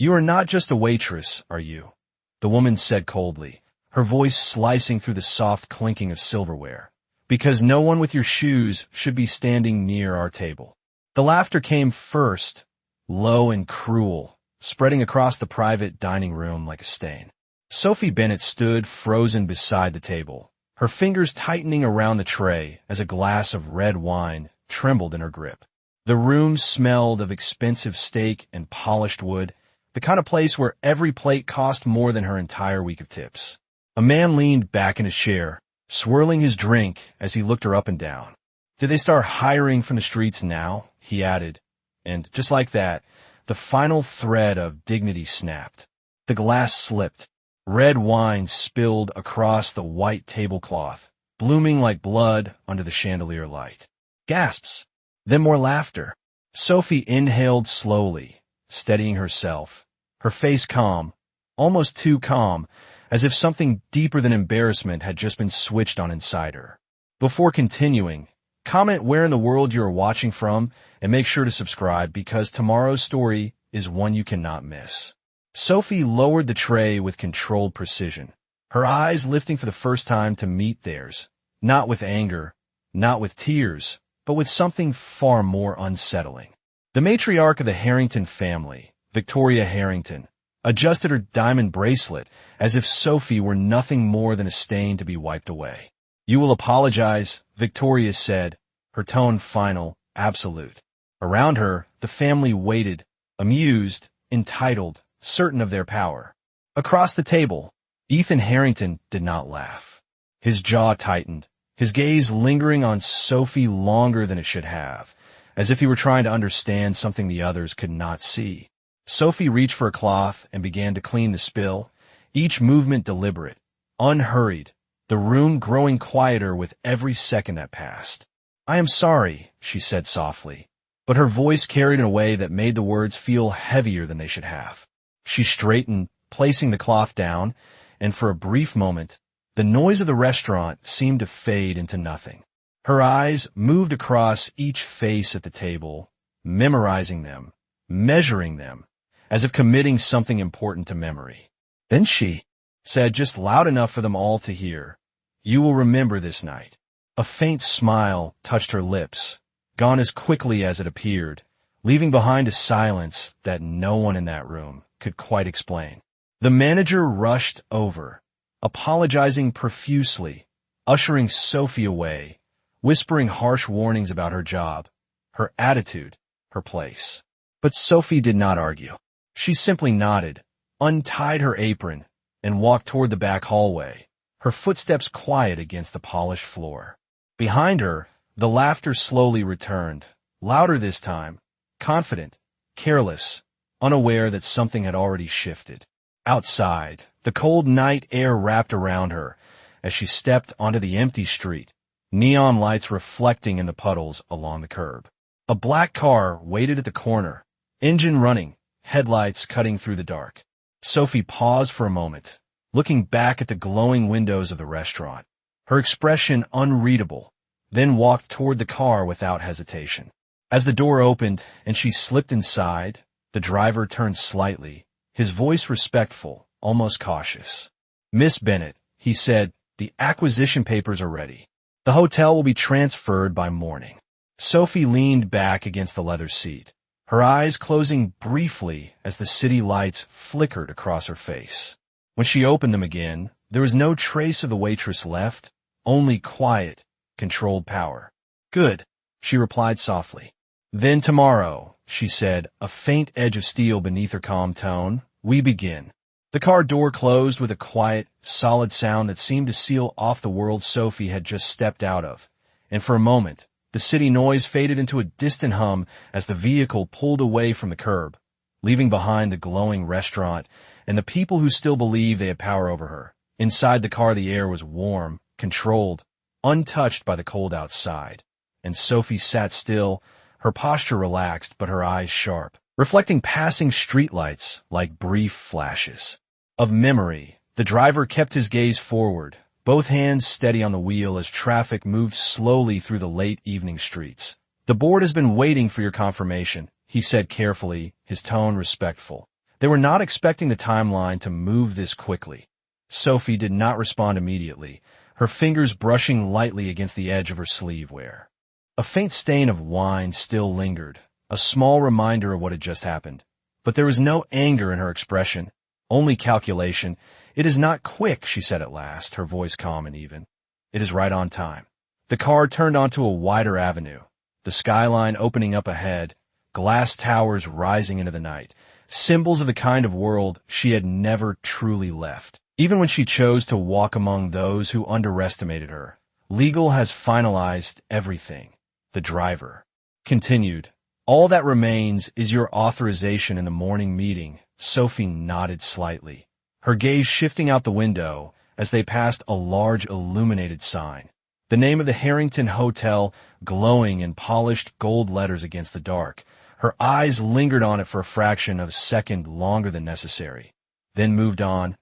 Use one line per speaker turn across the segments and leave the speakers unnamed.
You are not just a waitress, are you? The woman said coldly, her voice slicing through the soft clinking of silverware. Because no one with your shoes should be standing near our table. The laughter came first, low and cruel, spreading across the private dining room like a stain. Sophie Bennett stood frozen beside the table, her fingers tightening around the tray as a glass of red wine trembled in her grip. The room smelled of expensive steak and polished wood, the kind of place where every plate cost more than her entire week of tips. A man leaned back in his chair, swirling his drink as he looked her up and down. Did they start hiring from the streets now? He added. And just like that, the final thread of dignity snapped. The glass slipped. Red wine spilled across the white tablecloth, blooming like blood under the chandelier light. Gasps. Then more laughter. Sophie inhaled slowly, steadying herself, her face calm, almost too calm, as if something deeper than embarrassment had just been switched on inside her. Before continuing, comment where in the world you are watching from and make sure to subscribe because tomorrow's story is one you cannot miss. Sophie lowered the tray with controlled precision, her eyes lifting for the first time to meet theirs, not with anger, not with tears, but with something far more unsettling. The matriarch of the Harrington family, Victoria Harrington, adjusted her diamond bracelet as if Sophie were nothing more than a stain to be wiped away. You will apologize, Victoria said, her tone final, absolute. Around her, the family waited, amused, entitled, certain of their power. Across the table, Ethan Harrington did not laugh. His jaw tightened, his gaze lingering on Sophie longer than it should have, as if he were trying to understand something the others could not see. Sophie reached for a cloth and began to clean the spill, each movement deliberate, unhurried, the room growing quieter with every second that passed. I am sorry, she said softly, but her voice carried in a way that made the words feel heavier than they should have. She straightened, placing the cloth down, and for a brief moment, the noise of the restaurant seemed to fade into nothing. Her eyes moved across each face at the table, memorizing them, measuring them, as if committing something important to memory. Then she said just loud enough for them all to hear, "You will remember this night." A faint smile touched her lips, gone as quickly as it appeared, leaving behind a silence that no one in that room could quite explain. The manager rushed over, apologizing profusely, ushering Sophie away, whispering harsh warnings about her job, her attitude, her place. But Sophie did not argue. She simply nodded, untied her apron, and walked toward the back hallway, her footsteps quiet against the polished floor. Behind her, the laughter slowly returned, louder this time, confident, careless, unaware that something had already shifted. Outside, the cold night air wrapped around her as she stepped onto the empty street, neon lights reflecting in the puddles along the curb. A black car waited at the corner, engine running, headlights cutting through the dark. Sophie paused for a moment, looking back at the glowing windows of the restaurant, her expression unreadable, then walked toward the car without hesitation. As the door opened and she slipped inside, the driver turned slightly, his voice respectful, almost cautious. "Miss Bennett," he said, "the acquisition papers are ready. The hotel will be transferred by morning." Sophie leaned back against the leather seat, her eyes closing briefly as the city lights flickered across her face. When she opened them again, there was no trace of the waitress left, only quiet, controlled power. "Good," she replied softly. "Then tomorrow," she said, a faint edge of steel beneath her calm tone, "we begin." The car door closed with a quiet, solid sound that seemed to seal off the world Sophie had just stepped out of, and for a moment, the city noise faded into a distant hum as the vehicle pulled away from the curb, leaving behind the glowing restaurant and the people who still believed they had power over her. Inside the car the air was warm, controlled, untouched by the cold outside, and Sophie sat still, her posture relaxed but her eyes sharp, reflecting passing streetlights like brief flashes. Of memory, the driver kept his gaze forward, both hands steady on the wheel as traffic moved slowly through the late evening streets. "The board has been waiting for your confirmation," he said carefully, his tone respectful. They were not expecting the timeline to move this quickly. Sophie did not respond immediately, her fingers brushing lightly against the edge of her sleeve-wear. A faint stain of wine still lingered, a small reminder of what had just happened. But there was no anger in her expression, only calculation. "It is not quick," she said at last, her voice calm and even. "It is right on time." The car turned onto a wider avenue, the skyline opening up ahead, glass towers rising into the night, symbols of the kind of world she had never truly left. Even when she chose to walk among those who underestimated her, legal has finalized everything. The driver continued. "All that remains is your authorization in the morning meeting." Sophie nodded slightly, her gaze shifting out the window as they passed a large illuminated sign. The name of the Harrington Hotel glowing in polished gold letters against the dark. Her eyes lingered on it for a fraction of a second longer than necessary, then moved on.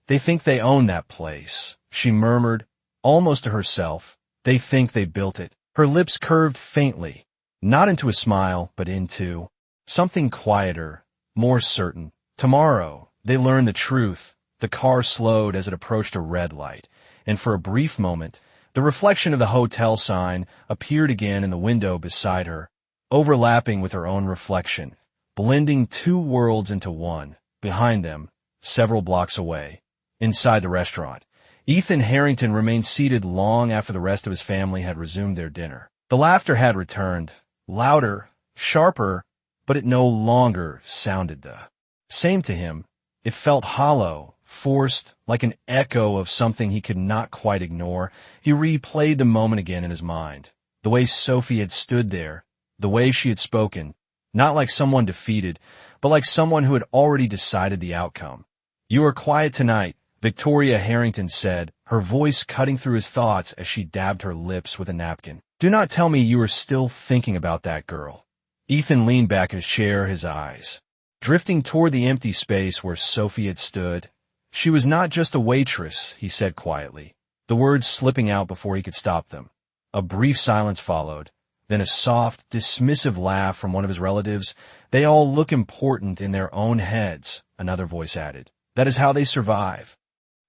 "They think they own that place," she murmured, almost to herself. "They think they built it." Her lips curved faintly, not into a smile, but into something quieter, more certain. Tomorrow, they learn the truth. The car slowed as it approached a red light, and for a brief moment, the reflection of the hotel sign appeared again in the window beside her, overlapping with her own reflection, blending two worlds into one. Behind them, several blocks away, inside the restaurant, Ethan Harrington remained seated long after the rest of his family had resumed their dinner. The laughter had returned, louder, sharper, but it no longer sounded the same to him. It felt hollow, forced, like an echo of something he could not quite ignore. He replayed the moment again in his mind. The way Sophie had stood there, the way she had spoken, not like someone defeated, but like someone who had already decided the outcome. "You are quiet tonight," Victoria Harrington said, her voice cutting through his thoughts as she dabbed her lips with a napkin. "Do not tell me you are still thinking about that girl." Ethan leaned back in his chair, his eyes drifting toward the empty space where Sophie had stood. "She was not just a waitress," he said quietly, the words slipping out before he could stop them. A brief silence followed, then a soft, dismissive laugh from one of his relatives. "They all look important in their own heads," another voice added. "That is how they survive."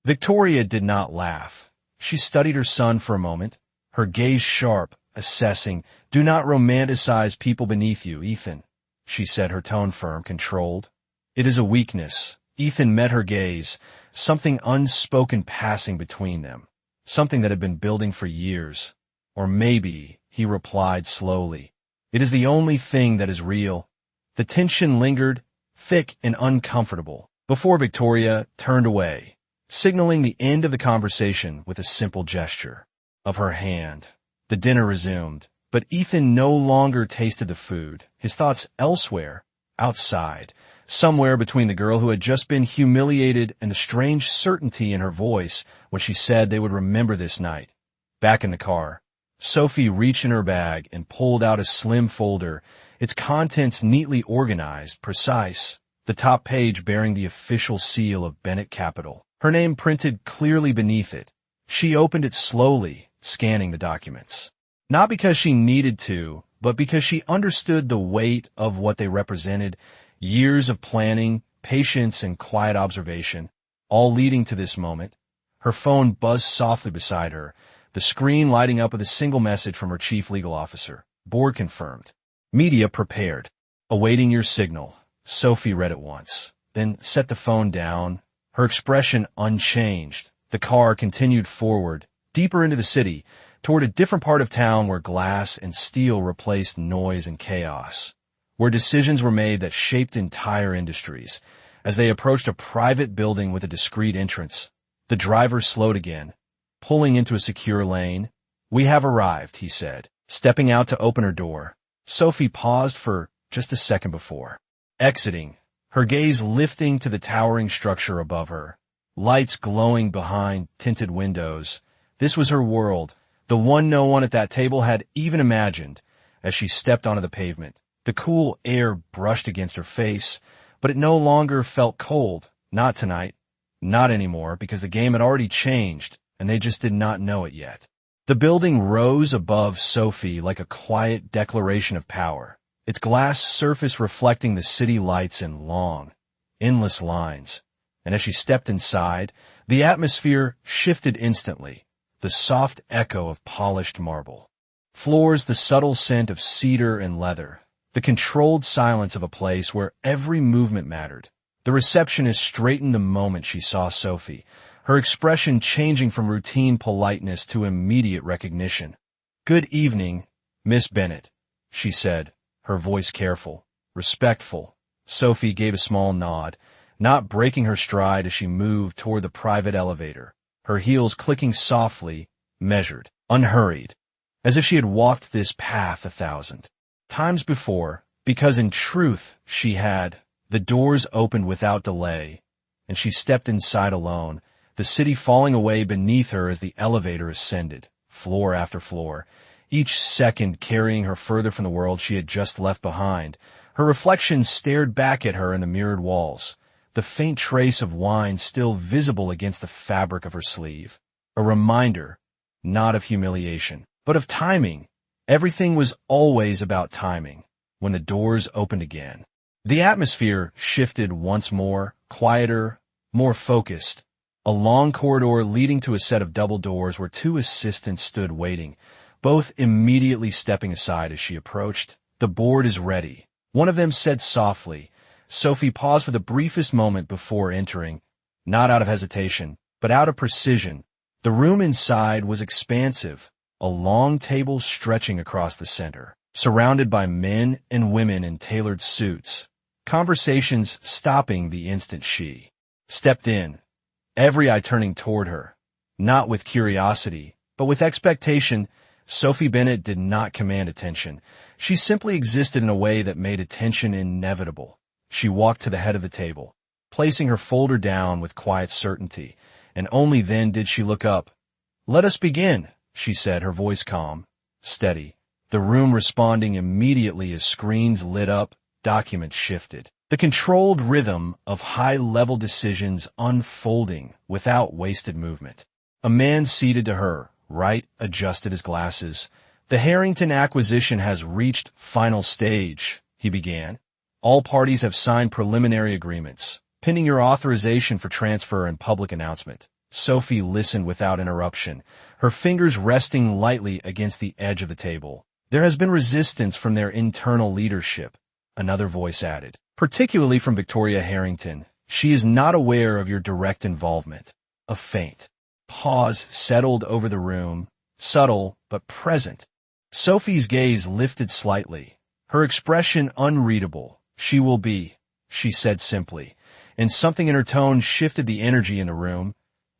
Victoria did not laugh. She studied her son for a moment, her gaze sharp, assessing. "Do not romanticize people beneath you, Ethan," she said, her tone firm, controlled. "It is a weakness." Ethan met her gaze, something unspoken passing between them, something that had been building for years. "Or maybe," he replied slowly, "it is the only thing that is real." The tension lingered, thick and uncomfortable, before Victoria turned away, signaling the end of the conversation with a simple gesture of her hand. The dinner resumed, but Ethan no longer tasted the food, his thoughts elsewhere, outside, somewhere between the girl who had just been humiliated and the strange certainty in her voice when she said they would remember this night. Back in the car, Sophie reached in her bag and pulled out a slim folder, its contents neatly organized, precise, the top page bearing the official seal of Bennett Capital, her name printed clearly beneath it. She opened it slowly, scanning the documents. Not because she needed to, but because she understood the weight of what they represented, years of planning, patience, and quiet observation, all leading to this moment. Her phone buzzed softly beside her, the screen lighting up with a single message from her chief legal officer. "Board confirmed. Media prepared. Awaiting your signal." Sophie read it once, then set the phone down, her expression unchanged. The car continued forward, deeper into the city, toward a different part of town where glass and steel replaced noise and chaos, where decisions were made that shaped entire industries. As they approached a private building with a discreet entrance, the driver slowed again, pulling into a secure lane. "We have arrived," he said, stepping out to open her door. Sophie paused for just a second before exiting, her gaze lifting to the towering structure above her, lights glowing behind tinted windows. This was her world, the one no one at that table had even imagined. As she stepped onto the pavement, the cool air brushed against her face, but it no longer felt cold. Not tonight. Not anymore, because the game had already changed, and they just did not know it yet. The building rose above Sophie like a quiet declaration of power, its glass surface reflecting the city lights in long, endless lines. And as she stepped inside, the atmosphere shifted instantly, the soft echo of polished marble. Floors, the subtle scent of cedar and leather, the controlled silence of a place where every movement mattered. The receptionist straightened the moment she saw Sophie, her expression changing from routine politeness to immediate recognition. "Good evening, Miss Bennet," she said, her voice careful, respectful. Sophie gave a small nod, not breaking her stride as she moved toward the private elevator, her heels clicking softly, measured, unhurried, as if she had walked this path 1,000 times before, because in truth she had. The doors opened without delay, and she stepped inside alone, the city falling away beneath her as the elevator ascended, floor after floor, each second carrying her further from the world she had just left behind. Her reflection stared back at her in the mirrored walls, the faint trace of wine still visible against the fabric of her sleeve. A reminder, not of humiliation, but of timing. Everything was always about timing. When the doors opened again, the atmosphere shifted once more, quieter, more focused. A long corridor leading to a set of double doors where two assistants stood waiting, both immediately stepping aside as she approached. "The board is ready," one of them said softly. Sophie paused for the briefest moment before entering, not out of hesitation, but out of precision. The room inside was expansive, a long table stretching across the center, surrounded by men and women in tailored suits, conversations stopping the instant she stepped in, every eye turning toward her, not with curiosity, but with expectation. Sophie Bennet did not command attention. She simply existed in a way that made attention inevitable. She walked to the head of the table, placing her folder down with quiet certainty, and only then did she look up. "Let us begin," she said, her voice calm, steady, the room responding immediately as screens lit up, documents shifted. The controlled rhythm of high-level decisions unfolding without wasted movement. A man seated to her right adjusted his glasses. "The Harrington acquisition has reached final stage," he began. "All parties have signed preliminary agreements, pending your authorization for transfer and public announcement." Sophie listened without interruption, her fingers resting lightly against the edge of the table. "There has been resistance from their internal leadership," another voice added, "particularly from Victoria Harrington. She is not aware of your direct involvement." A faint pause settled over the room, subtle but present. Sophie's gaze lifted slightly, her expression unreadable. "She will be," she said simply, and something in her tone shifted the energy in the room.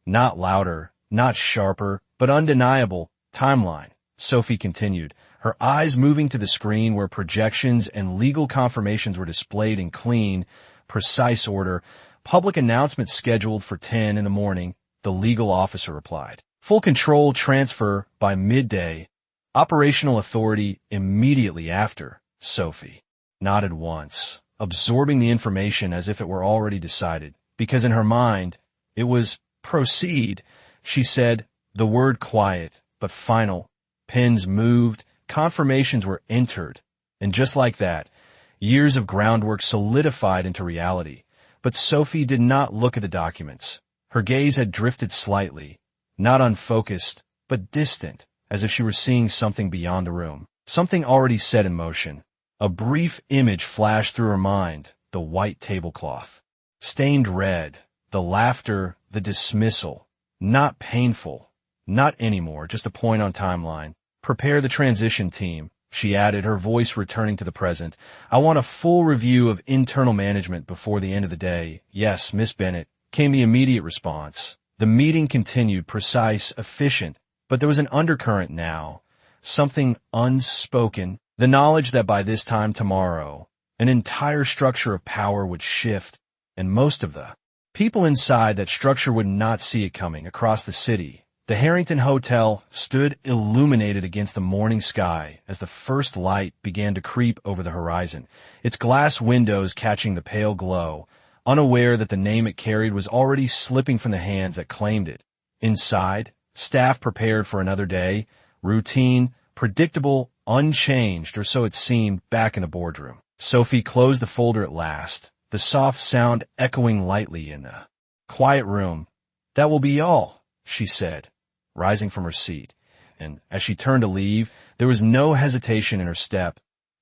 Not louder, not sharper, but undeniable. "Timeline," Sophie continued, her eyes moving to the screen where projections and legal confirmations were displayed in clean, precise order. "Public announcement scheduled for 10 in the morning, the legal officer replied. "Full control transfer by midday. Operational authority immediately after." Sophie nodded once, absorbing the information as if it were already decided, because in her mind, it was "proceed." She said, the word quiet, but final. Pens moved, confirmations were entered, and just like that, years of groundwork solidified into reality. But Sophie did not look at the documents. Her gaze had drifted slightly, not unfocused, but distant, as if she were seeing something beyond the room, something already set in motion. A brief image flashed through her mind, the white tablecloth. Stained red, the laughter, the dismissal. Not painful, not anymore, just a point on timeline. "Prepare the transition team," she added, her voice returning to the present. "I want a full review of internal management before the end of the day." "Yes, Miss Bennet," came the immediate response. The meeting continued, precise, efficient, but there was an undercurrent now, something unspoken, the knowledge that by this time tomorrow, an entire structure of power would shift, and most of the people inside that structure would not see it coming. Across the city, the Harrington Hotel stood illuminated against the morning sky as the first light began to creep over the horizon, its glass windows catching the pale glow, unaware that the name it carried was already slipping from the hands that claimed it. Inside, staff prepared for another day, routine, predictable, unchanged, or so it seemed back in the boardroom. Sophie closed the folder at last, the soft sound echoing lightly in the quiet room. "That will be all," she said, rising from her seat, and as she turned to leave, there was no hesitation in her step,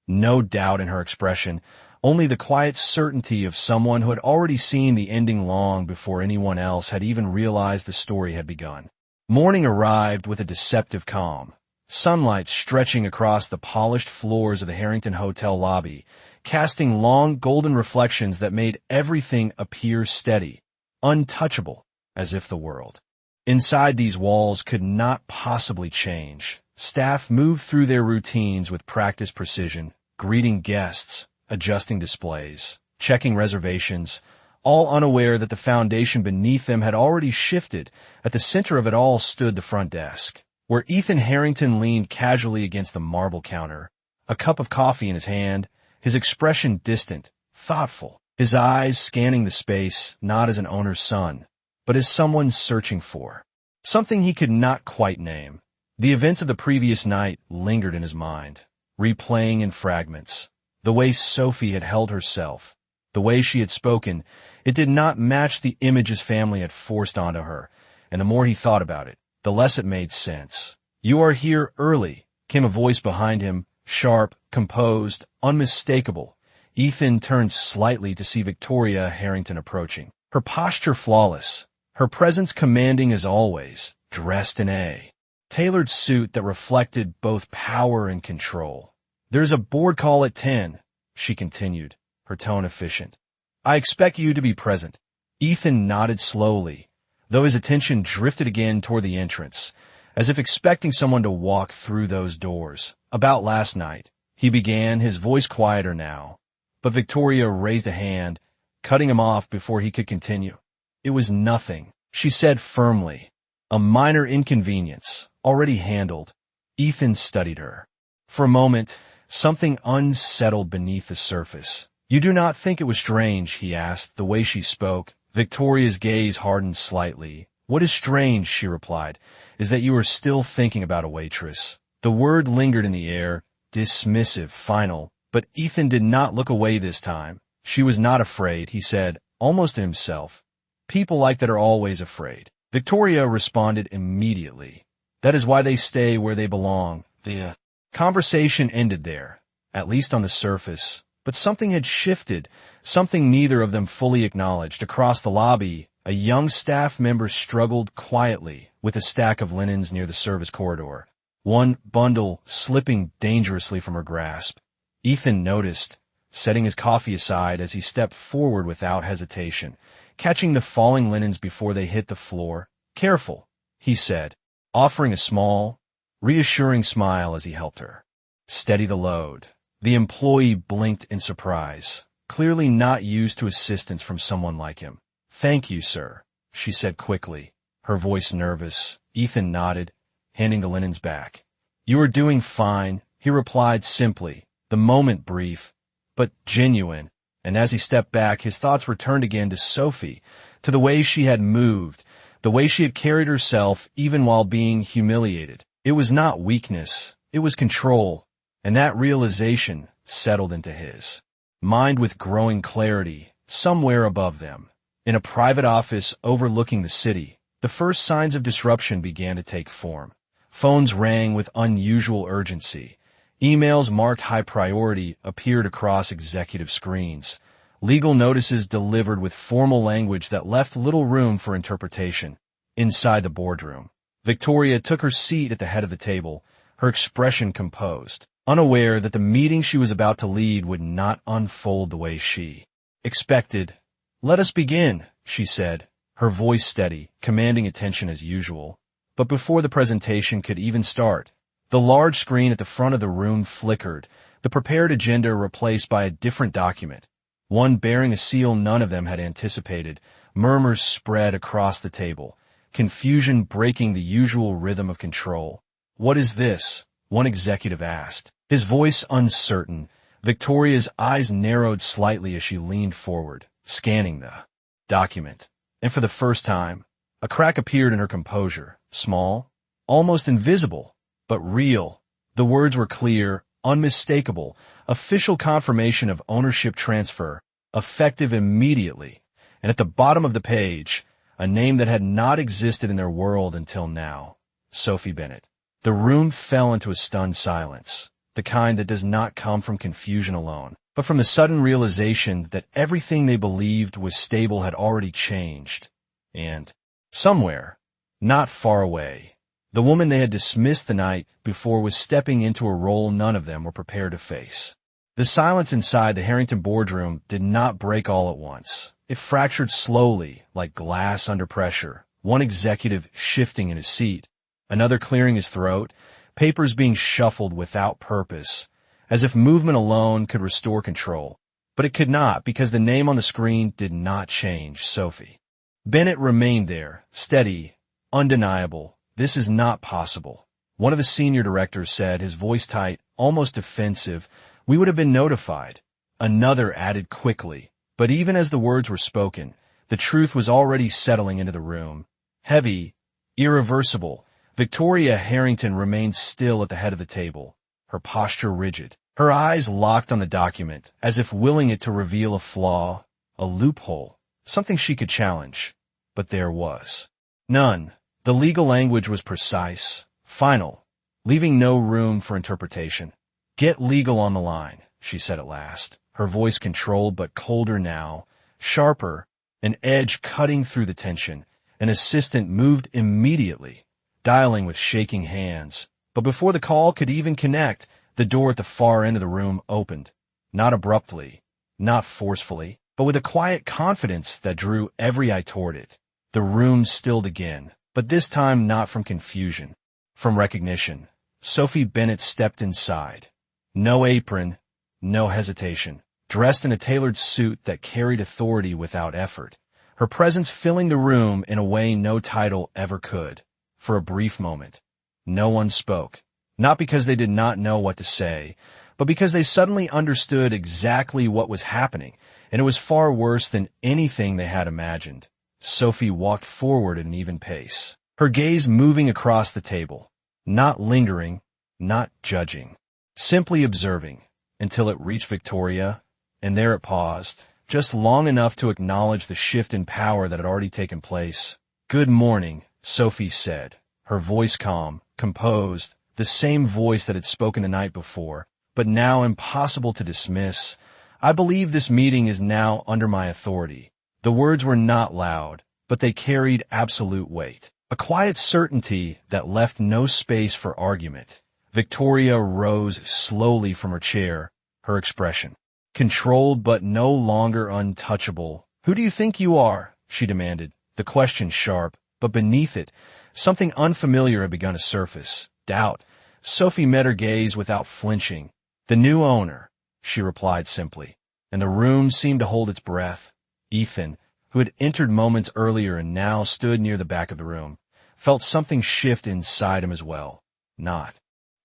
no doubt in her expression, only the quiet certainty of someone who had already seen the ending long before anyone else had even realized the story had begun. Morning arrived with a deceptive calm, sunlight stretching across the polished floors of the Harrington Hotel lobby, casting long golden reflections that made everything appear steady, untouchable, as if the world inside these walls could not possibly change. Staff moved through their routines with practiced precision, greeting guests, adjusting displays, checking reservations, all unaware that the foundation beneath them had already shifted. At the center of it all stood the front desk, where Ethan Harrington leaned casually against the marble counter, a cup of coffee in his hand, his expression distant, thoughtful, his eyes scanning the space not as an owner's son, but as someone searching for something he could not quite name. The events of the previous night lingered in his mind, replaying in fragments. The way Sophie had held herself, the way she had spoken, it did not match the image his family had forced onto her, and the more he thought about it, the less it made sense. "You are here early," came a voice behind him, sharp, composed, unmistakable. Ethan turned slightly to see Victoria Harrington approaching, her posture flawless, her presence commanding as always, dressed in a tailored suit that reflected both power and control. "There's a board call at 10, she continued, her tone efficient. "I expect you to be present." Ethan nodded slowly, though his attention drifted again toward the entrance, as if expecting someone to walk through those doors. "About last night," he began, his voice quieter now, but Victoria raised a hand, cutting him off before he could continue. "It was nothing," she said firmly. "A minor inconvenience, already handled." Ethan studied her. For a moment, something unsettled beneath the surface. "You do not think it was strange?" he asked, the way she spoke. Victoria's gaze hardened slightly. "What is strange," she replied, "is that you are still thinking about a waitress." The word lingered in the air, dismissive, final, but Ethan did not look away this time. "She was not afraid," he said, almost to himself. "People like that are always afraid." Victoria responded immediately. "That is why they stay where they belong." The conversation ended there, at least on the surface, but something had shifted, something neither of them fully acknowledged. Across the lobby, a young staff member struggled quietly with a stack of linens near the service corridor, one bundle slipping dangerously from her grasp. Ethan noticed, setting his coffee aside as he stepped forward without hesitation, catching the falling linens before they hit the floor. "Careful," he said, offering a small, reassuring smile as he helped her steady the load. The employee blinked in surprise, clearly not used to assistance from someone like him. "Thank you, sir," she said quickly, her voice nervous. Ethan nodded, handing the linens back. "You are doing fine," he replied simply, the moment brief, but genuine, and as he stepped back, his thoughts returned again to Sophie, to the way she had moved, the way she had carried herself even while being humiliated. It was not weakness, it was control, and that realization settled into his mind with growing clarity. Somewhere above them, in a private office overlooking the city, the first signs of disruption began to take form. Phones rang with unusual urgency. Emails marked high priority appeared across executive screens. Legal notices delivered with formal language that left little room for interpretation. Inside the boardroom, Victoria took her seat at the head of the table, her expression composed, unaware that the meeting she was about to lead would not unfold the way she expected. "Let us begin," she said, her voice steady, commanding attention as usual. But before the presentation could even start, the large screen at the front of the room flickered, the prepared agenda replaced by a different document, one bearing a seal none of them had anticipated. Murmurs spread across the table, confusion breaking the usual rhythm of control. "What is this?" one executive asked, his voice uncertain. Victoria's eyes narrowed slightly as she leaned forward, scanning the document. And for the first time, a crack appeared in her composure, small, almost invisible, but real. The words were clear, unmistakable, official confirmation of ownership transfer. effective immediately, and at the bottom of the page, a name that had not existed in their world until now. Sophie Bennett. The room fell into a stunned silence, the kind that does not come from confusion alone, but from the sudden realization that everything they believed was stable had already changed. And somewhere, not far away, the woman they had dismissed the night before was stepping into a role none of them were prepared to face. The silence inside the Harrington boardroom did not break all at once. It fractured slowly, like glass under pressure, one executive shifting in his seat, another clearing his throat, papers being shuffled without purpose, as if movement alone could restore control. But it could not, because the name on the screen did not change. Sophie Bennett remained there, steady, undeniable. This is not possible. One of the senior directors said, his voice tight, almost defensive, "We would have been notified." Another added quickly, but even as the words were spoken, the truth was already settling into the room. Heavy, irreversible, Victoria Harrington remained still at the head of the table, her posture rigid, her eyes locked on the document, as if willing it to reveal a flaw, a loophole, something she could challenge. But there was none. The legal language was precise, final, leaving no room for interpretation. "Get legal on the line," she said at last, her voice controlled but colder now, sharper, an edge cutting through the tension. An assistant moved immediately, dialing with shaking hands. But before the call could even connect, the door at the far end of the room opened. Not abruptly, not forcefully, but with a quiet confidence that drew every eye toward it. The room stilled again, but this time not from confusion, from recognition. Sophie Bennett stepped inside. No apron, no hesitation, dressed in a tailored suit that carried authority without effort, her presence filling the room in a way no title ever could. For a brief moment, no one spoke, not because they did not know what to say, but because they suddenly understood exactly what was happening, and it was far worse than anything they had imagined. Sophie walked forward at an even pace, her gaze moving across the table, not lingering, not judging, simply observing, until it reached Victoria, and there it paused, just long enough to acknowledge the shift in power that had already taken place. "Good morning," Sophie said, her voice calm, composed, the same voice that had spoken the night before, but now impossible to dismiss. "I believe this meeting is now under my authority." The words were not loud, but they carried absolute weight, a quiet certainty that left no space for argument. Victoria rose slowly from her chair, her expression controlled but no longer untouchable. "Who do you think you are?" she demanded, the question sharp, but beneath it, something unfamiliar had begun to surface. Doubt. Sophie met her gaze without flinching. "The new owner," she replied simply, and the room seemed to hold its breath. Ethan, who had entered moments earlier and now stood near the back of the room, felt something shift inside him as well. Not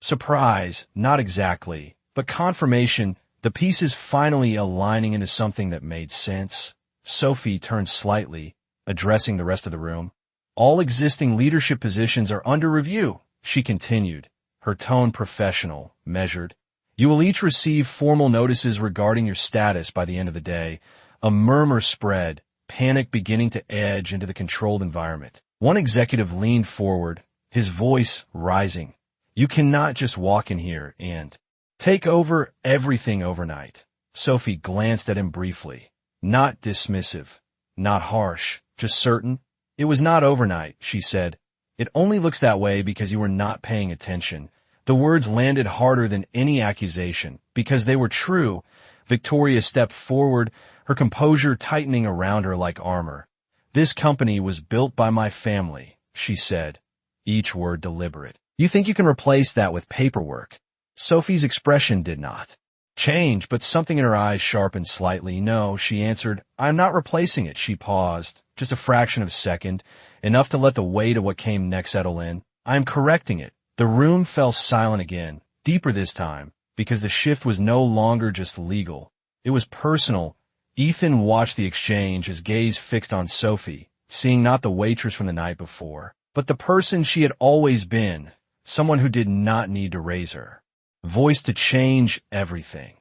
surprise, not exactly, but confirmation, the pieces finally aligning into something that made sense. Sophie turned slightly, addressing the rest of the room. "All existing leadership positions are under review," she continued, her tone professional, measured. "You will each receive formal notices regarding your status by the end of the day." A murmur spread, panic beginning to edge into the controlled environment. One executive leaned forward, his voice rising. "You cannot just walk in here and take over everything overnight." Sophie glanced at him briefly. Not dismissive, not harsh, just certain. "It was not overnight," she said. "It only looks that way because you were not paying attention." The words landed harder than any accusation, because they were true. Victoria stepped forward, her composure tightening around her like armor. "This company was built by my family," she said, each word deliberate. "You think you can replace that with paperwork?" Sophie's expression did not change, but something in her eyes sharpened slightly. "No," she answered. "I'm not replacing it." She paused, just a fraction of a second, enough to let the weight of what came next settle in. "I'm correcting it." The room fell silent again, deeper this time, because the shift was no longer just legal. It was personal. Ethan watched the exchange, his gaze fixed on Sophie, seeing not the waitress from the night before, but the person she had always been, someone who did not need to raise her voice to change everything.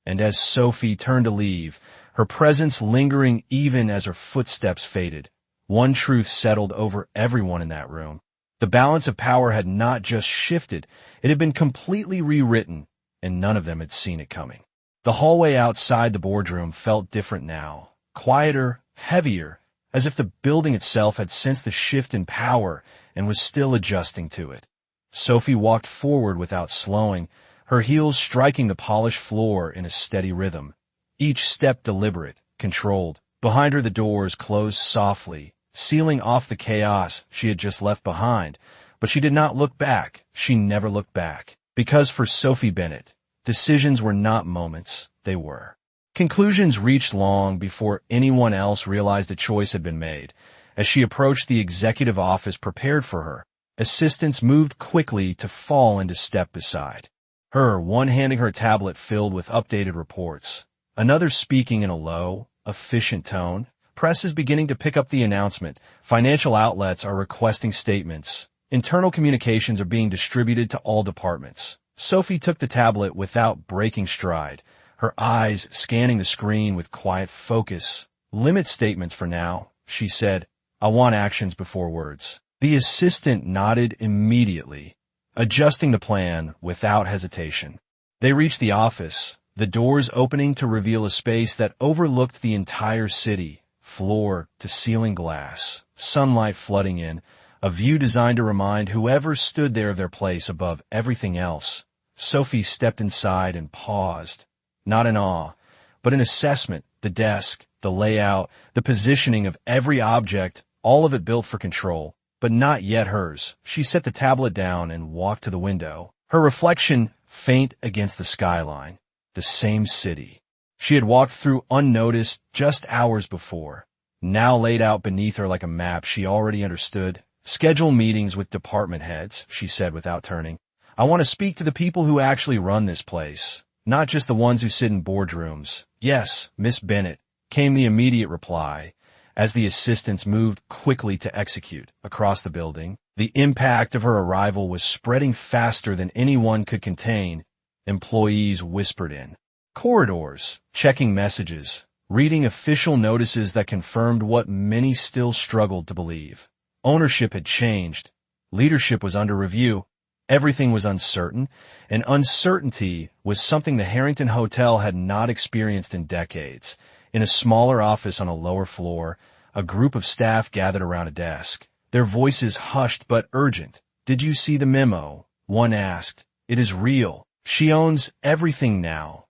And as Sophie turned to leave, her presence lingering even as her footsteps faded. One truth settled over everyone in that room. The balance of power had not just shifted, it had been completely rewritten, and none of them had seen it coming. The hallway outside the boardroom felt different now, quieter, heavier, as if the building itself had sensed the shift in power and was still adjusting to it. Sophie walked forward without slowing, her heels striking the polished floor in a steady rhythm. Each step deliberate, controlled. Behind her the doors closed softly, sealing off the chaos she had just left behind. But she did not look back. She never looked back. Because for Sophie Bennett, decisions were not moments, they were. Conclusions reached long before anyone else realized a choice had been made. As she approached the executive office prepared for her, assistants moved quickly to fall into step beside her, one handing her a tablet filled with updated reports, another speaking in a low, efficient tone. Press is beginning to pick up the announcement. Financial outlets are requesting statements. Internal communications are being distributed to all departments. Sophie took the tablet without breaking stride, her eyes scanning the screen with quiet focus. Limit statements for now, she said. I want actions before words. The assistant nodded immediately, adjusting the plan without hesitation. They reached the office, the doors opening to reveal a space that overlooked the entire city, floor to ceiling glass, sunlight flooding in, a view designed to remind whoever stood there of their place above everything else. Sophie stepped inside and paused, not in awe, but in assessment. The desk, the layout, the positioning of every object, all of it built for control, but not yet hers. She set the tablet down and walked to the window, her reflection faint against the skyline. The same city she had walked through unnoticed just hours before, now laid out beneath her like a map she already understood. Schedule meetings with department heads, she said without turning. I want to speak to the people who actually run this place, not just the ones who sit in boardrooms. Yes, Miss Bennett, came the immediate reply, as the assistants moved quickly to execute. Across the building, the impact of her arrival was spreading faster than anyone could contain. Employees whispered in corridors, checking messages, reading official notices that confirmed what many still struggled to believe. Ownership had changed. Leadership was under review. Everything was uncertain, and uncertainty was something the Harrington Hotel had not experienced in decades. In a smaller office on a lower floor, a group of staff gathered around a desk, their voices hushed but urgent. Did you see the memo? One asked. It is real. She owns everything now.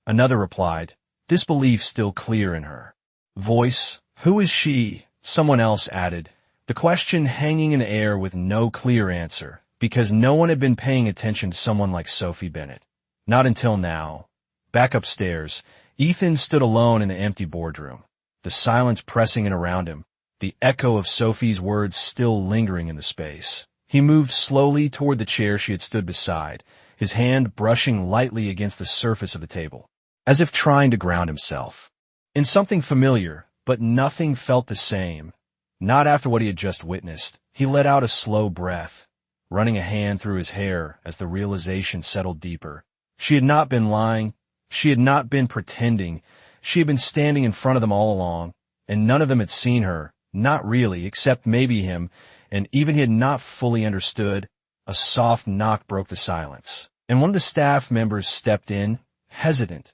Another replied, disbelief still clear in her voice. Who is she? Someone else added, the question hanging in the air with no clear answer, because no one had been paying attention to someone like Sophie Bennett. Not until now. Back upstairs, Ethan stood alone in the empty boardroom, the silence pressing in around him, the echo of Sophie's words still lingering in the space. He moved slowly toward the chair she had stood beside, his hand brushing lightly against the surface of the table, as if trying to ground himself in something familiar, but nothing felt the same. Not after what he had just witnessed. He let out a slow breath, running a hand through his hair as the realization settled deeper. She had not been lying. She had not been pretending. She had been standing in front of them all along, and none of them had seen her, not really, except maybe him, and even he had not fully understood. A soft knock broke the silence, and one of the staff members stepped in, hesitant.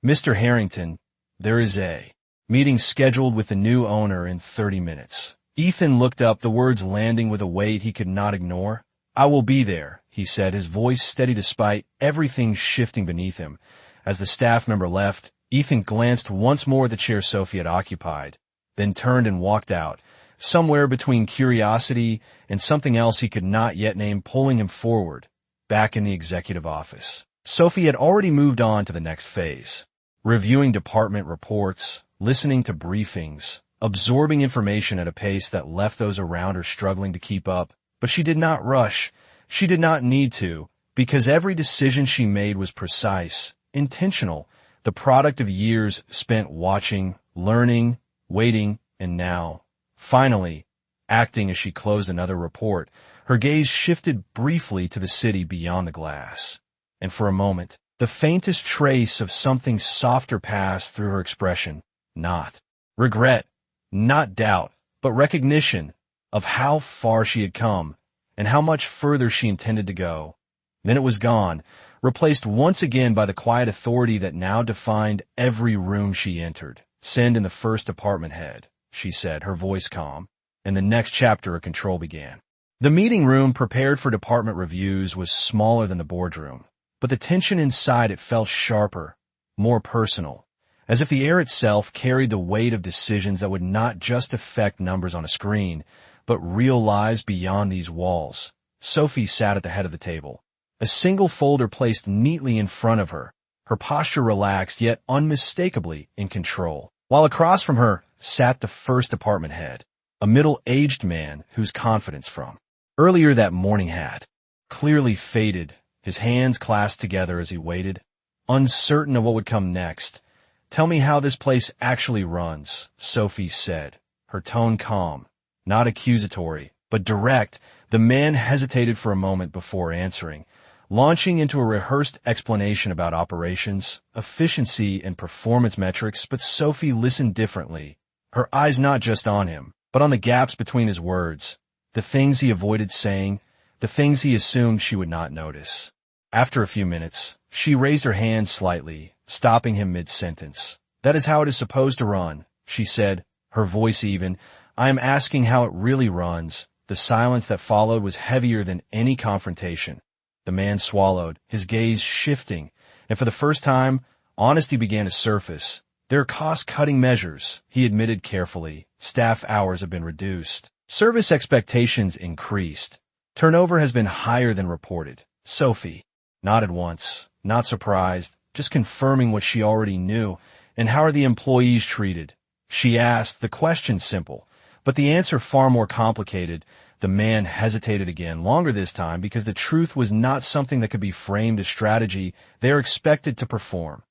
Mr. Harrington, there is a meeting scheduled with the new owner in 30 minutes. Ethan looked up, the words landing with a weight he could not ignore. I will be there, he said, his voice steady despite everything shifting beneath him. As the staff member left, Ethan glanced once more at the chair Sophie had occupied, then turned and walked out, somewhere between curiosity and something else he could not yet name pulling him forward, back in the executive office. Sophie had already moved on to the next phase, reviewing department reports, listening to briefings, absorbing information at a pace that left those around her struggling to keep up. But she did not rush. She did not need to, because every decision she made was precise, intentional, the product of years spent watching, learning, waiting, and now, finally, acting. As she closed another report, her gaze shifted briefly to the city beyond the glass, and for a moment, the faintest trace of something softer passed through her expression. Not regret, not doubt, but recognition of how far she had come and how much further she intended to go. Then it was gone, replaced once again by the quiet authority that now defined every room she entered. "Send in the first department head," she said, her voice calm, and the next chapter of control began. The meeting room prepared for department reviews was smaller than the boardroom, but the tension inside it felt sharper, more personal, as if the air itself carried the weight of decisions that would not just affect numbers on a screen, but real lives beyond these walls. Sophie sat at the head of the table, a single folder placed neatly in front of her, her posture relaxed yet unmistakably in control, while across from her sat the first department head, a middle-aged man whose confidence from earlier that morning had clearly faded, his hands clasped together as he waited, uncertain of what would come next. "Tell me how this place actually runs," Sophie said, her tone calm, not accusatory, but direct. The man hesitated for a moment before answering, launching into a rehearsed explanation about operations, efficiency, and performance metrics, but Sophie listened differently, her eyes not just on him, but on the gaps between his words, the things he avoided saying, the things he assumed she would not notice. After a few minutes, she raised her hand slightly, stopping him mid-sentence. "That is how it is supposed to run," she said, her voice even. "I am asking how it really runs." The silence that followed was heavier than any confrontation. The man swallowed, his gaze shifting, and for the first time, honesty began to surface. "There are cost-cutting measures," he admitted carefully. "Staff hours have been reduced. Service expectations increased. Turnover has been higher than reported." Sophie nodded once, not surprised, just confirming what she already knew. "And how are the employees treated?" she asked, the question simple, but the answer far more complicated. The man hesitated again, longer this time, because the truth was not something that could be framed as strategy. "They are expected to perform,"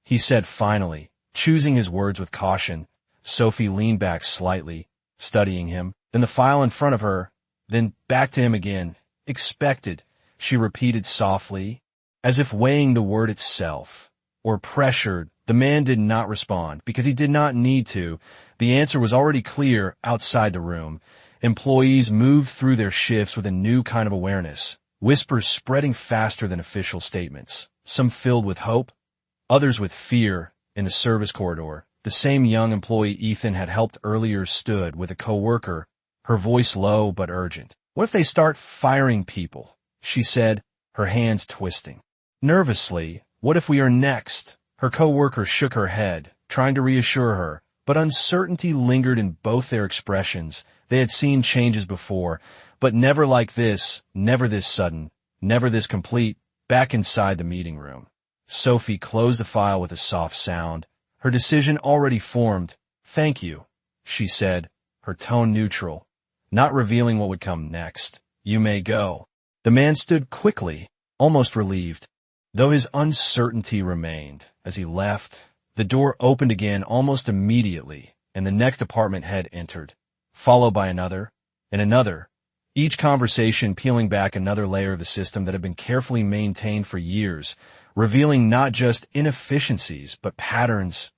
he said finally, choosing his words with caution. Sophie leaned back slightly, studying him, then the file in front of her, then back to him again. "Expected," she repeated softly, as if weighing the word itself. "Or pressured." The man did not respond, because he did not need to. The answer was already clear outside the room. Employees moved through their shifts with a new kind of awareness, whispers spreading faster than official statements, some filled with hope, others with fear. In the service corridor, the same young employee Ethan had helped earlier stood with a coworker, her voice low but urgent. "What if they start firing people?" she said, her hands twisting. Nervously, "What if we are next?" Her coworker shook her head, trying to reassure her, but uncertainty lingered in both their expressions. They had seen changes before, but never like this, never this sudden, never this complete. Back inside the meeting room, Sophie closed the file with a soft sound, her decision already formed. "Thank you," she said, her tone neutral, not revealing what would come next. "You may go." The man stood quickly, almost relieved, though his uncertainty remained. As he left, the door opened again almost immediately, and the next department head entered, followed by another, and another, each conversation peeling back another layer of the system that had been carefully maintained for years, revealing not just inefficiencies, but patterns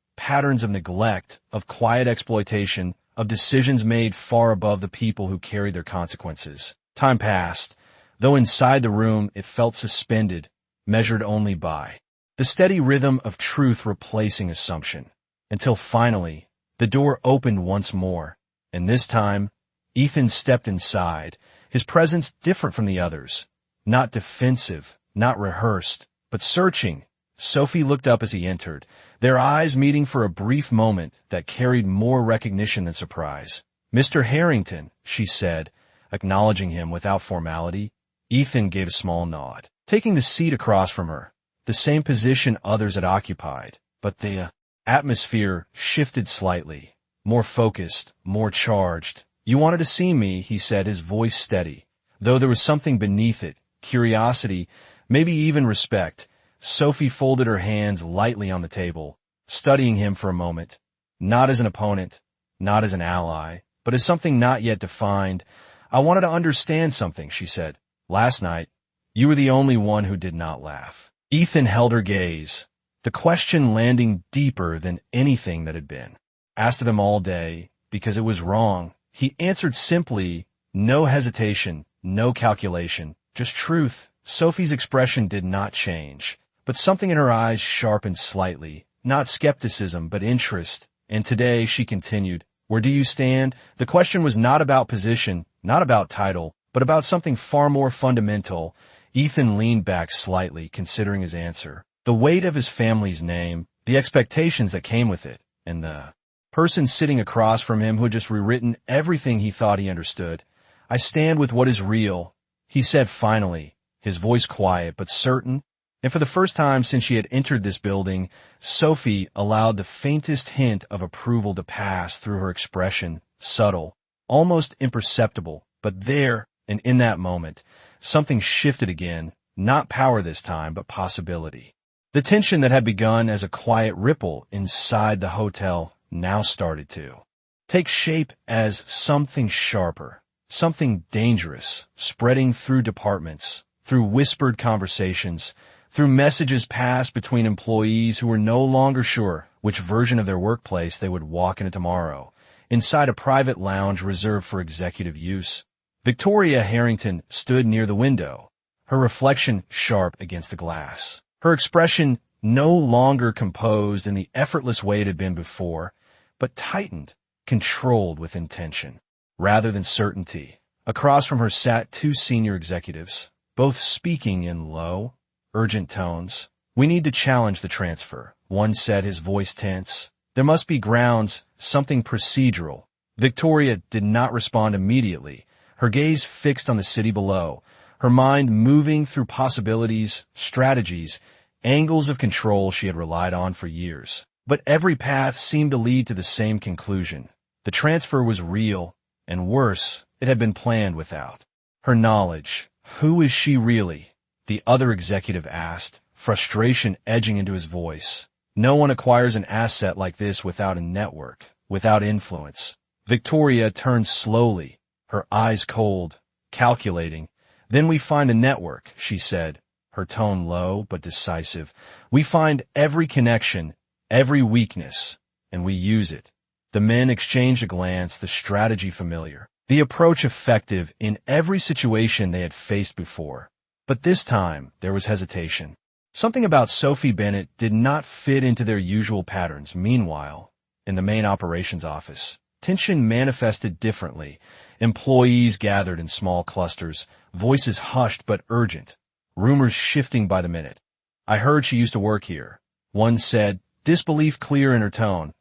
of neglect, of quiet exploitation, of decisions made far above the people who carried their consequences. Time passed, though inside the room it felt suspended, measured only by the steady rhythm of truth replacing assumption, until finally, the door opened once more. And this time, Ethan stepped inside, his presence different from the others. Not defensive, not rehearsed, but searching. Sophie looked up as he entered, their eyes meeting for a brief moment that carried more recognition than surprise. "Mr. Harrington," she said, acknowledging him without formality. Ethan gave a small nod, taking the seat across from her, the same position others had occupied, but the atmosphere shifted slightly. More focused, more charged. "You wanted to see me," he said, his voice steady, though there was something beneath it, curiosity, maybe even respect. Sophie folded her hands lightly on the table, studying him for a moment, not as an opponent, not as an ally, but as something not yet defined. "I wanted to understand something," she said. "Last night, you were the only one who did not laugh." Ethan held her gaze, the question landing deeper than anything that had been. asked of him all day, because it was wrong. He answered simply, no hesitation, no calculation, just truth. Sophie's expression did not change, but something in her eyes sharpened slightly, not skepticism, but interest. And today, she continued, where do you stand? The question was not about position, not about title, but about something far more fundamental. Ethan leaned back slightly, considering his answer. The weight of his family's name, the expectations that came with it, and the person sitting across from him who had just rewritten everything he thought he understood. I stand with what is real, he said finally, his voice quiet but certain. And for the first time since she had entered this building, Sophie allowed the faintest hint of approval to pass through her expression, subtle, almost imperceptible. But there, and in that moment, something shifted again, not power this time, but possibility. The tension that had begun as a quiet ripple inside the hotel now started to take shape as something sharper, something dangerous, spreading through departments, through whispered conversations, through messages passed between employees who were no longer sure which version of their workplace they would walk into tomorrow, inside a private lounge reserved for executive use. Victoria Harrington stood near the window, her reflection sharp against the glass. Her expression no longer composed in the effortless way it had been before, but tightened, controlled with intention, rather than certainty. Across from her sat two senior executives, both speaking in low, urgent tones. We need to challenge the transfer, one said, his voice tense. There must be grounds, something procedural. Victoria did not respond immediately, her gaze fixed on the city below, her mind moving through possibilities, strategies, angles of control she had relied on for years. But every path seemed to lead to the same conclusion. The transfer was real, and worse, it had been planned without her knowledge. Who is she really? The other executive asked, frustration edging into his voice. No one acquires an asset like this without a network, without influence. Victoria turned slowly, her eyes cold, calculating. Then we find a network, she said, her tone low but decisive. We find every connection, every weakness, and we use it. The men exchanged a glance, the strategy familiar, the approach effective in every situation they had faced before. But this time, there was hesitation. Something about Sophie Bennett did not fit into their usual patterns. Meanwhile, in the main operations office, tension manifested differently. Employees gathered in small clusters, voices hushed but urgent, rumors shifting by the minute. I heard she used to work here, one said, disbelief clear in her tone.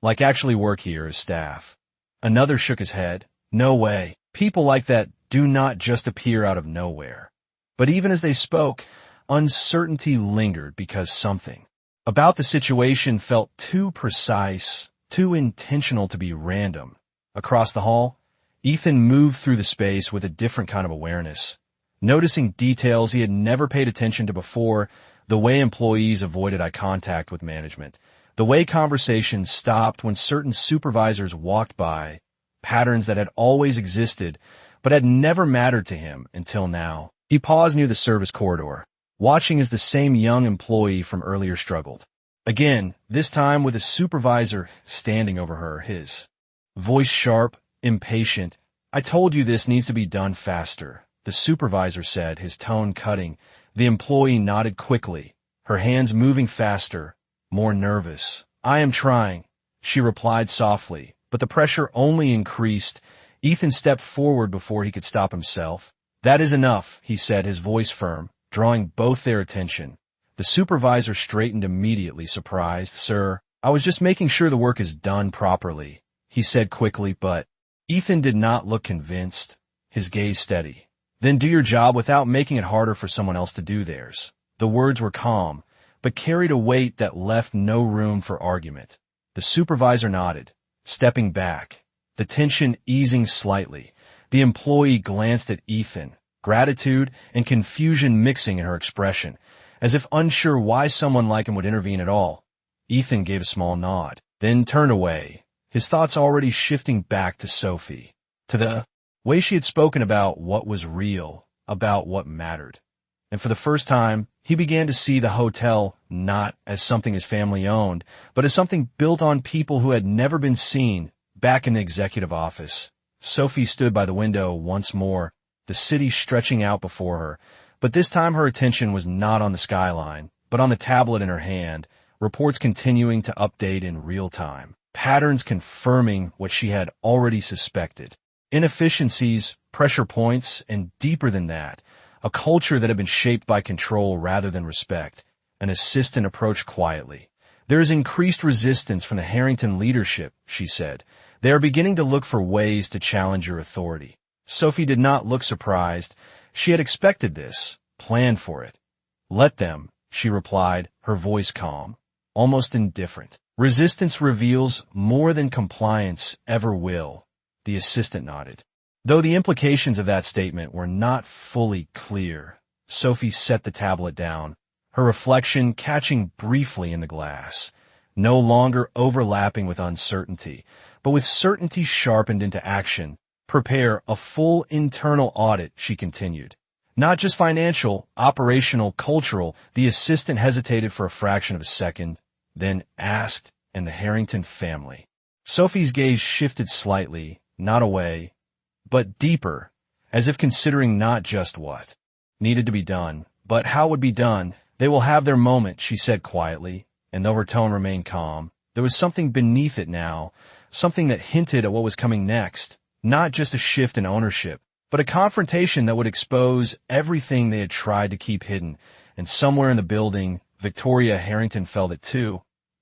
Like actually work here as staff. Another shook his head. No way. People like that do not just appear out of nowhere. But even as they spoke, uncertainty lingered because something about the situation felt too precise, too intentional to be random. Across the hall, Ethan moved through the space with a different kind of awareness, noticing details he had never paid attention to before, the way employees avoided eye contact with management, the way conversations stopped when certain supervisors walked by, patterns that had always existed but had never mattered to him until now. He paused near the service corridor, watching as the same young employee from earlier struggled. Again, this time with a supervisor standing over her, his voice sharp, impatient. I told you this needs to be done faster, the supervisor said, his tone cutting. The employee nodded quickly, her hands moving faster, more nervous. I am trying, she replied softly, but the pressure only increased. Ethan stepped forward before he could stop himself. That is enough, he said, his voice firm, drawing both their attention. The supervisor straightened immediately, surprised. Sir, I was just making sure the work is done properly, he said quickly, but Ethan did not look convinced, his gaze steady. Then do your job without making it harder for someone else to do theirs. The words were calm, but carried a weight that left no room for argument. The supervisor nodded, stepping back, the tension easing slightly. The employee glanced at Ethan, gratitude and confusion mixing in her expression, as if unsure why someone like him would intervene at all. Ethan gave a small nod, then turned away, his thoughts already shifting back to Sophie, to the way she had spoken about what was real, about what mattered. and for the first time, he began to see the hotel not as something his family owned, but as something built on people who had never been seen. Back in the executive office, Sophie stood by the window once more, the city stretching out before her, but this time her attention was not on the skyline, but on the tablet in her hand, reports continuing to update in real time, patterns confirming what she had already suspected. Inefficiencies, pressure points, and deeper than that, a culture that had been shaped by control rather than respect. An assistant approached quietly. There is increased resistance from the Harrington leadership, she said. They are beginning to look for ways to challenge your authority. Sophie did not look surprised. She had expected this, planned for it. Let them, she replied, her voice calm, almost indifferent. Resistance reveals more than compliance ever will. The assistant nodded. Though the implications of that statement were not fully clear, Sophie set the tablet down, her reflection catching briefly in the glass, no longer overlapping with uncertainty, but with certainty sharpened into action. Prepare a full internal audit, she continued. Not just financial, operational, cultural. The assistant hesitated for a fraction of a second, then asked, and the Harrington family. Sophie's gaze shifted slightly, not away, but deeper, as if considering not just what needed to be done, but how it would be done. They will have their moment, she said quietly, and though her tone remained calm, there was something beneath it now, something that hinted at what was coming next, not just a shift in ownership, but a confrontation that would expose everything they had tried to keep hidden. And somewhere in the building, Victoria Harrington felt it too,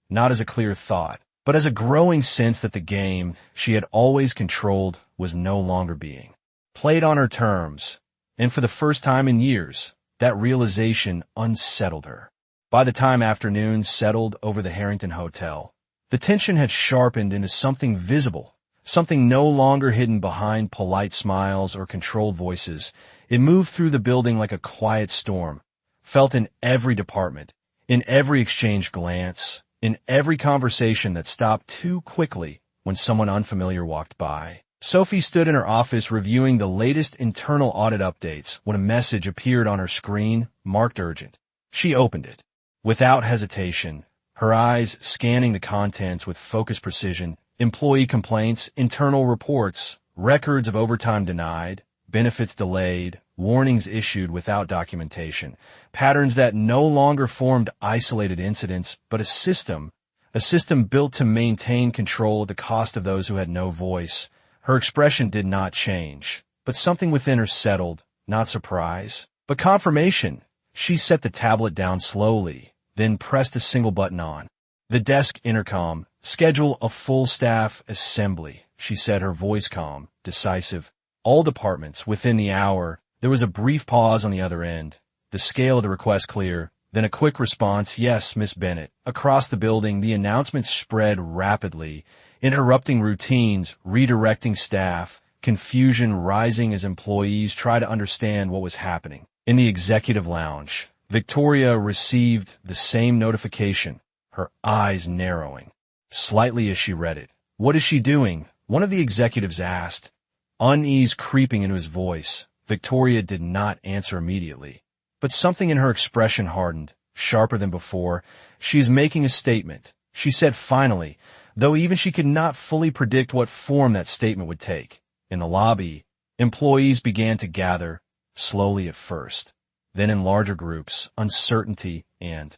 not as a clear thought, but as a growing sense that the game she had always controlled was no longer being played on her terms. And for the first time in years, that realization unsettled her. By the time afternoon settled over the Harrington Hotel, the tension had sharpened into something visible, something no longer hidden behind polite smiles or controlled voices. It moved through the building like a quiet storm, felt in every department, in every exchanged glance, in every conversation that stopped too quickly when someone unfamiliar walked by. Sophie stood in her office reviewing the latest internal audit updates when a message appeared on her screen, marked urgent. She opened it. Without hesitation, her eyes scanning the contents with focused precision, employee complaints, internal reports, records of overtime denied, benefits delayed, warnings issued without documentation, patterns that no longer formed isolated incidents, but a system built to maintain control at the cost of those who had no voice. Her expression did not change, but something within her settled, not surprise, but confirmation. She set the tablet down slowly, then pressed a single button on the desk intercom. Schedule a full staff assembly, she said, her voice calm, decisive. All departments within the hour. There was a brief pause on the other end, the scale of the request clear, then a quick response, yes, Miss Bennett. Across the building, the announcement spread rapidly, interrupting routines, redirecting staff, confusion rising as employees try to understand what was happening. In the executive lounge, Victoria received the same notification, her eyes narrowing slightly as she read it. What is she doing? One of the executives asked, unease creeping into his voice. Victoria did not answer immediately, but something in her expression hardened, sharper than before. She is making a statement, she said finally, though even she could not fully predict what form that statement would take. In the lobby, employees began to gather, slowly at first, then in larger groups, uncertainty and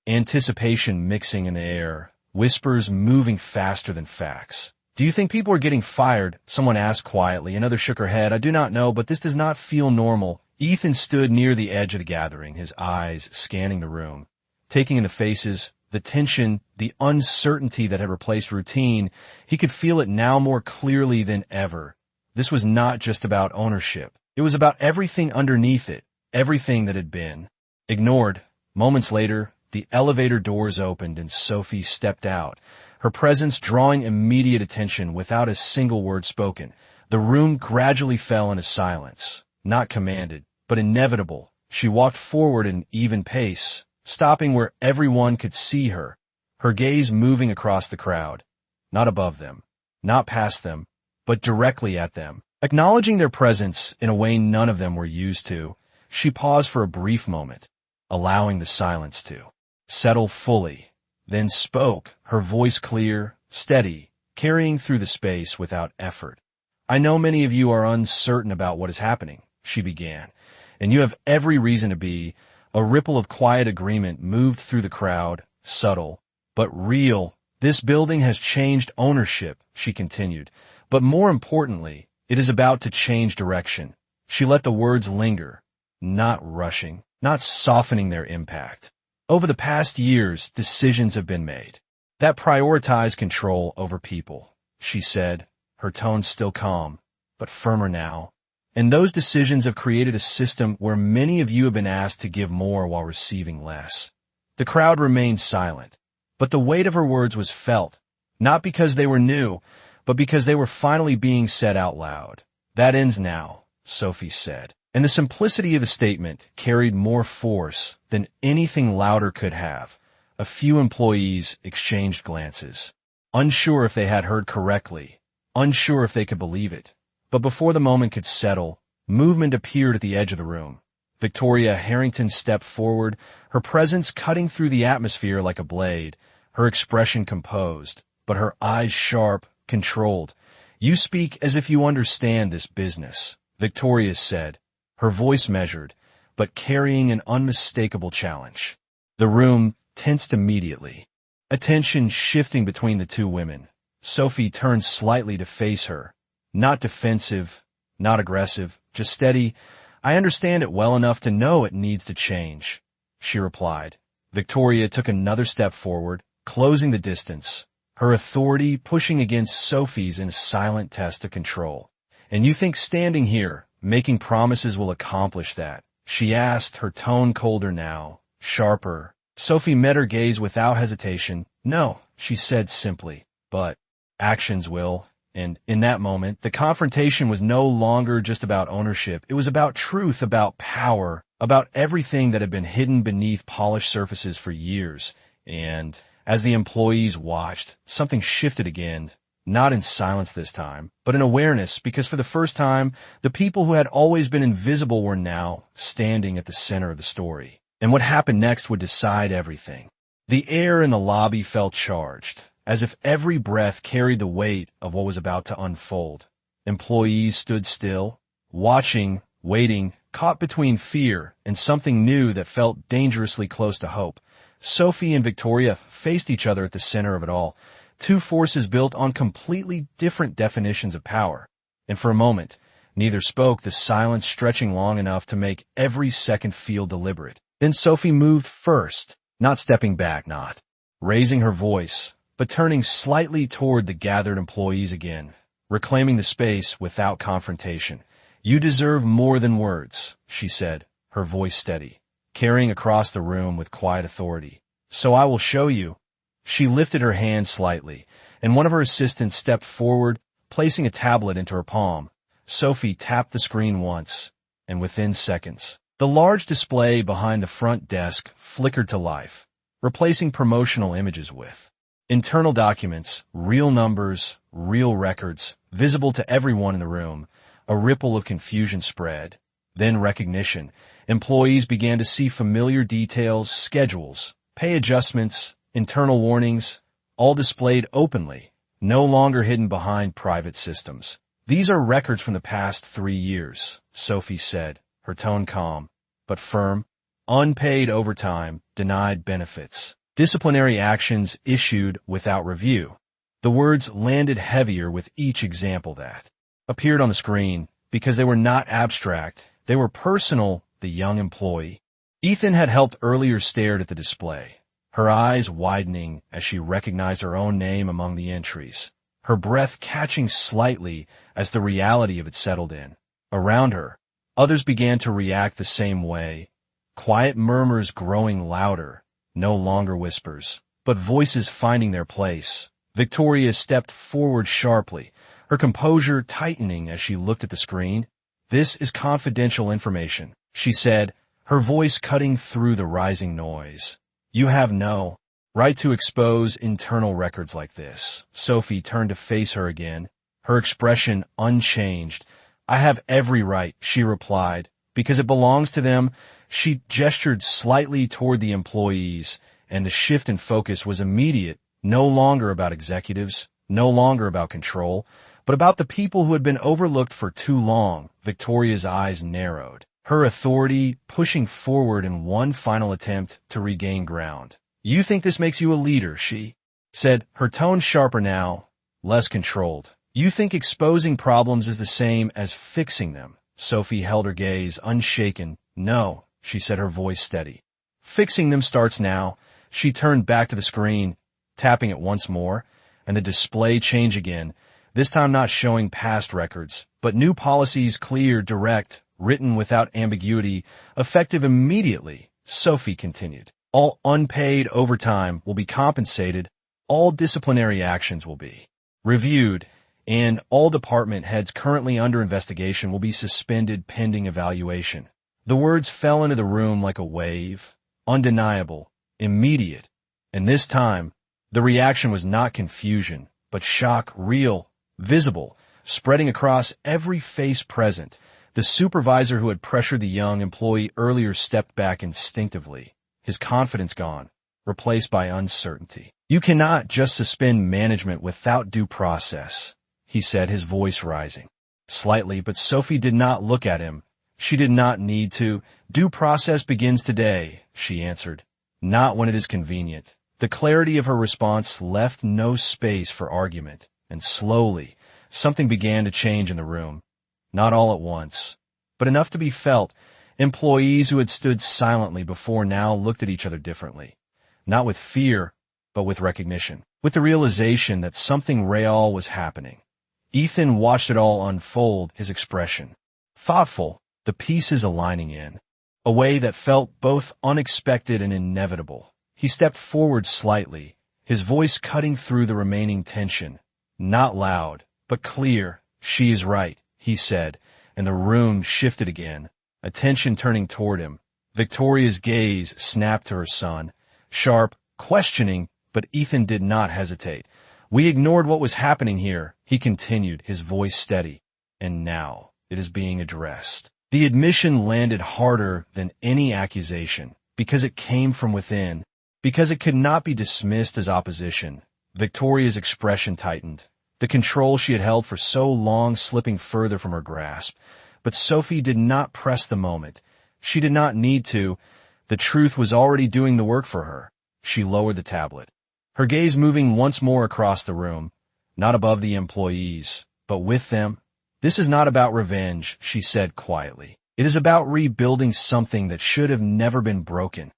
anticipation mixing in the air, whispers moving faster than facts. Do you think people are getting fired? Someone asked quietly. Another shook her head. I do not know, but this does not feel normal. Ethan stood near the edge of the gathering, his eyes scanning the room, taking in the faces, the tension, the uncertainty that had replaced routine. He could feel it now more clearly than ever. This was not just about ownership. It was about everything underneath it, everything that had been ignored. Moments later, the elevator doors opened and Sophie stepped out, her presence drawing immediate attention without a single word spoken. The room gradually fell into silence, not commanded, but inevitable. She walked forward at an even pace, stopping where everyone could see her, her gaze moving across the crowd, not above them, not past them, but directly at them, acknowledging their presence in a way none of them were used to. She paused for a brief moment, allowing the silence to settle fully, then spoke, her voice clear, steady, carrying through the space without effort. "I know many of you are uncertain about what is happening," she began, "and you have every reason to be." A ripple of quiet agreement moved through the crowd, subtle, but real. "This building has changed ownership," she continued, "but more importantly, it is about to change direction." She let the words linger, not rushing, not softening their impact. "Over the past years, decisions have been made that prioritize control over people," she said, her tone still calm, but firmer now. "And those decisions have created a system where many of you have been asked to give more while receiving less." The crowd remained silent, but the weight of her words was felt, not because they were new, but because they were finally being said out loud. "That ends now," Sophie said, and the simplicity of the statement carried more force than anything louder could have. A few employees exchanged glances, unsure if they had heard correctly, unsure if they could believe it. But before the moment could settle, movement appeared at the edge of the room. Victoria Harrington stepped forward, her presence cutting through the atmosphere like a blade, her expression composed, but her eyes sharp, controlled. "You speak as if you understand this business," Victoria said, her voice measured, but carrying an unmistakable challenge. The room tensed immediately, attention shifting between the two women. Sophie turned slightly to face her. Not defensive, not aggressive, just steady. "I understand it well enough to know it needs to change," she replied. Victoria took another step forward, closing the distance, her authority pushing against Sophie's in a silent test of control. "And you think standing here, making promises will accomplish that?" she asked, her tone colder now, sharper. Sophie met her gaze without hesitation. "No," she said simply, "but actions will." And in that moment, the confrontation was no longer just about ownership. It was about truth, about power, about everything that had been hidden beneath polished surfaces for years. And as the employees watched, something shifted again, not in silence this time, but in awareness, because for the first time, the people who had always been invisible were now standing at the center of the story. And what happened next would decide everything. The air in the lobby felt charged, as if every breath carried the weight of what was about to unfold. Employees stood still, watching, waiting, caught between fear and something new that felt dangerously close to hope. Sophie and Victoria faced each other at the center of it all, two forces built on completely different definitions of power. And for a moment, neither spoke, the silence stretching long enough to make every second feel deliberate. Then Sophie moved first, not stepping back, not raising her voice, but turning slightly toward the gathered employees again, reclaiming the space without confrontation. "You deserve more than words," she said, her voice steady, carrying across the room with quiet authority. "So I will show you." She lifted her hand slightly, and one of her assistants stepped forward, placing a tablet into her palm. Sophie tapped the screen once, and within seconds, the large display behind the front desk flickered to life, replacing promotional images with internal documents, real numbers, real records, visible to everyone in the room. A ripple of confusion spread. Then recognition. Employees began to see familiar details, schedules, pay adjustments, internal warnings, all displayed openly, no longer hidden behind private systems. "These are records from the past 3 years, Sophie said, her tone calm, but firm. "Unpaid overtime, denied benefits, disciplinary actions issued without review." The words landed heavier with each example that appeared on the screen, because they were not abstract, they were personal. The young employee, Ethan, had helped earlier, stared at the display, her eyes widening as she recognized her own name among the entries, her breath catching slightly as the reality of it settled in. Around her, others began to react the same way, quiet murmurs growing louder, no longer whispers, but voices finding their place. Victoria stepped forward sharply, her composure tightening as she looked at the screen. "This is confidential information," she said, her voice cutting through the rising noise. "You have no right to expose internal records like this." Sophie turned to face her again, her expression unchanged. "I have every right," she replied, Because it belongs to them. She gestured slightly toward the employees, and the shift in focus was immediate, no longer about executives, no longer about control, but about the people who had been overlooked for too long. Victoria's eyes narrowed, her authority pushing forward in one final attempt to regain ground. "You think this makes you a leader," she said, her tone sharper now, less controlled. "You think exposing problems is the same as fixing them." Sophie held her gaze, unshaken. "No," she said, her voice steady. "Fixing them starts now." She turned back to the screen, tapping it once more, and the display changed again, this time not showing past records, but new policies, clear, direct, written without ambiguity, effective immediately. Sophie continued. "All unpaid overtime will be compensated, all disciplinary actions will be reviewed, and all department heads currently under investigation will be suspended pending evaluation." The words fell into the room like a wave, undeniable, immediate, and this time, the reaction was not confusion, but shock, real, visible, spreading across every face present. The supervisor who had pressured the young employee earlier stepped back instinctively, his confidence gone, replaced by uncertainty. "You cannot just suspend management without due process," he said, his voice rising slightly, but Sophie did not look at him. She did not need to. "Due process begins today," she answered, "not when it is convenient." The clarity of her response left no space for argument, and slowly, something began to change in the room. Not all at once, but enough to be felt. Employees who had stood silently before now looked at each other differently, not with fear, but with recognition, with the realization that something real was happening. Ethan watched it all unfold, his expression thoughtful, the pieces aligning in a way that felt both unexpected and inevitable. He stepped forward slightly, his voice cutting through the remaining tension. Not loud, but clear. "She is right," he said, and the room shifted again, attention turning toward him. Victoria's gaze snapped to her son, sharp, questioning, but Ethan did not hesitate. "We ignored what was happening here," he continued, his voice steady, "and now it is being addressed." The admission landed harder than any accusation, because it came from within, because it could not be dismissed as opposition. Victoria's expression tightened, the control she had held for so long slipping further from her grasp. But Sophie did not press the moment. She did not need to. The truth was already doing the work for her. She lowered the tablet, her gaze moving once more across the room, not above the employees, but with them. "This is not about revenge," she said quietly. "It is about rebuilding something that should have never been broken."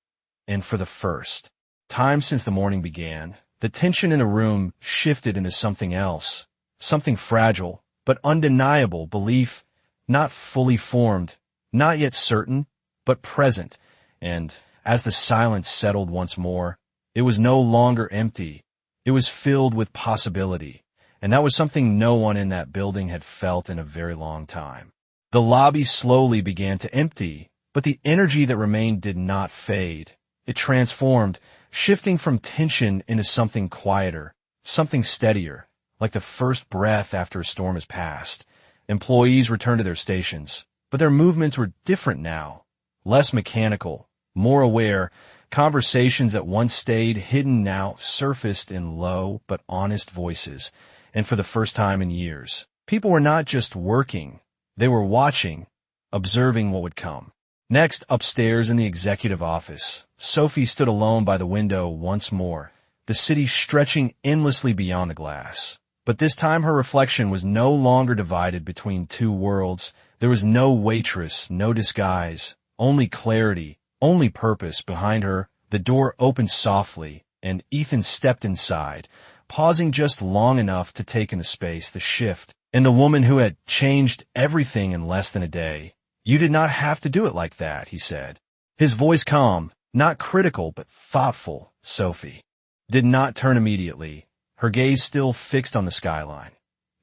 And for the first time since the morning began, the tension in the room shifted into something else, something fragile, but undeniable. Belief, not fully formed, not yet certain, but present. And as the silence settled once more, it was no longer empty. It was filled with possibility. And that was something no one in that building had felt in a very long time. The lobby slowly began to empty, but the energy that remained did not fade. It transformed, shifting from tension into something quieter, something steadier, like the first breath after a storm has passed. Employees returned to their stations, but their movements were different now, less mechanical, more aware. Conversations that once stayed hidden now surfaced in low but honest voices. And for the first time in years, people were not just working, they were watching, observing what would come. Next, upstairs in the executive office, Sophie stood alone by the window once more, the city stretching endlessly beyond the glass. But this time her reflection was no longer divided between two worlds. There was no waitress, no disguise, only clarity, only purpose. Behind her, the door opened softly, and Ethan stepped inside, pausing just long enough to take in the space, the shift, and the woman who had changed everything in less than a day. "You did not have to do it like that," he said, his voice calm, not critical but thoughtful. Sophie did not turn immediately, her gaze still fixed on the skyline.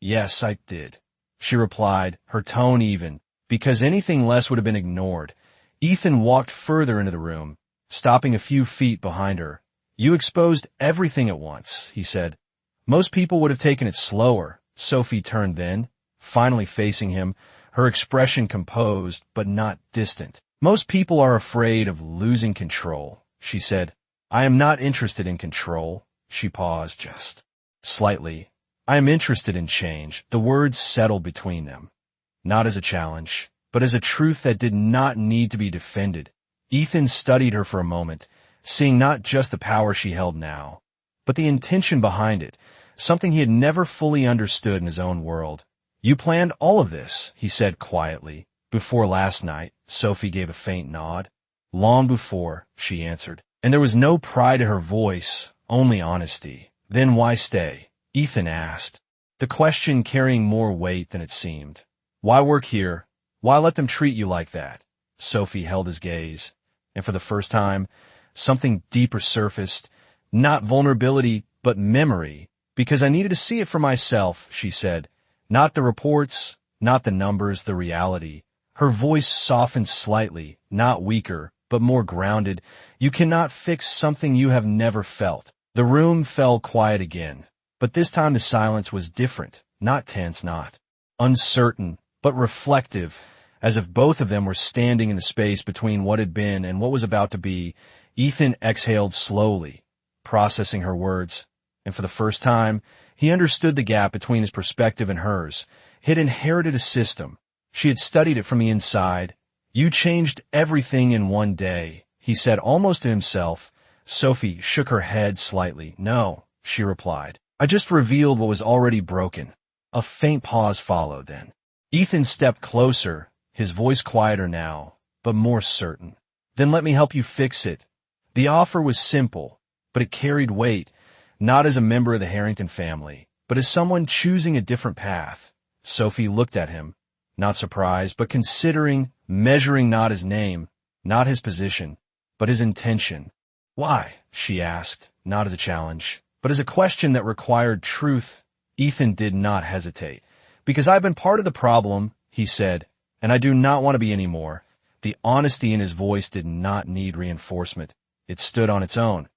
"Yes, I did," she replied, her tone even, because anything less would have been ignored. Ethan walked further into the room, stopping a few feet behind her. "You exposed everything at once," he said. "Most people would have taken it slower." Sophie turned then, finally facing him, her expression composed but not distant. "Most people are afraid of losing control," she said. "I am not interested in control." She paused just slightly. "I am interested in change." The words settled between them, not as a challenge, but as a truth that did not need to be defended. Ethan studied her for a moment, seeing not just the power she held now, but the intention behind it, something he had never fully understood in his own world. "You planned all of this," he said quietly. "Before last night." Sophie gave a faint nod. "Long before," she answered, and there was no pride in her voice, only honesty. "Then why stay?" Ethan asked, the question carrying more weight than it seemed. "Why work here? Why let them treat you like that?" Sophie held his gaze, and for the first time, something deeper surfaced, not vulnerability, but memory. "Because I needed to see it for myself," she said. "Not the reports, not the numbers, the reality." Her voice softened slightly, not weaker, but more grounded. "You cannot fix something you have never felt." The room fell quiet again, but this time the silence was different, not tense, not uncertain, but reflective, as if both of them were standing in the space between what had been and what was about to be. Ethan exhaled slowly, processing her words, and for the first time, he understood the gap between his perspective and hers. He had inherited a system. She had studied it from the inside. "You changed everything in one day," he said almost to himself. Sophie shook her head slightly. "No," she replied. "I just revealed what was already broken." A faint pause followed then. Ethan stepped closer, his voice quieter now, but more certain. "Then let me help you fix it." The offer was simple, but it carried weight, not as a member of the Harrington family, but as someone choosing a different path. Sophie looked at him, not surprised, but considering, measuring not his name, not his position, but his intention. "Why?" she asked, not as a challenge, but as a question that required truth. Ethan did not hesitate. "Because I've been part of the problem," he said, "and I do not want to be anymore." The honesty in his voice did not need reinforcement. It stood on its own.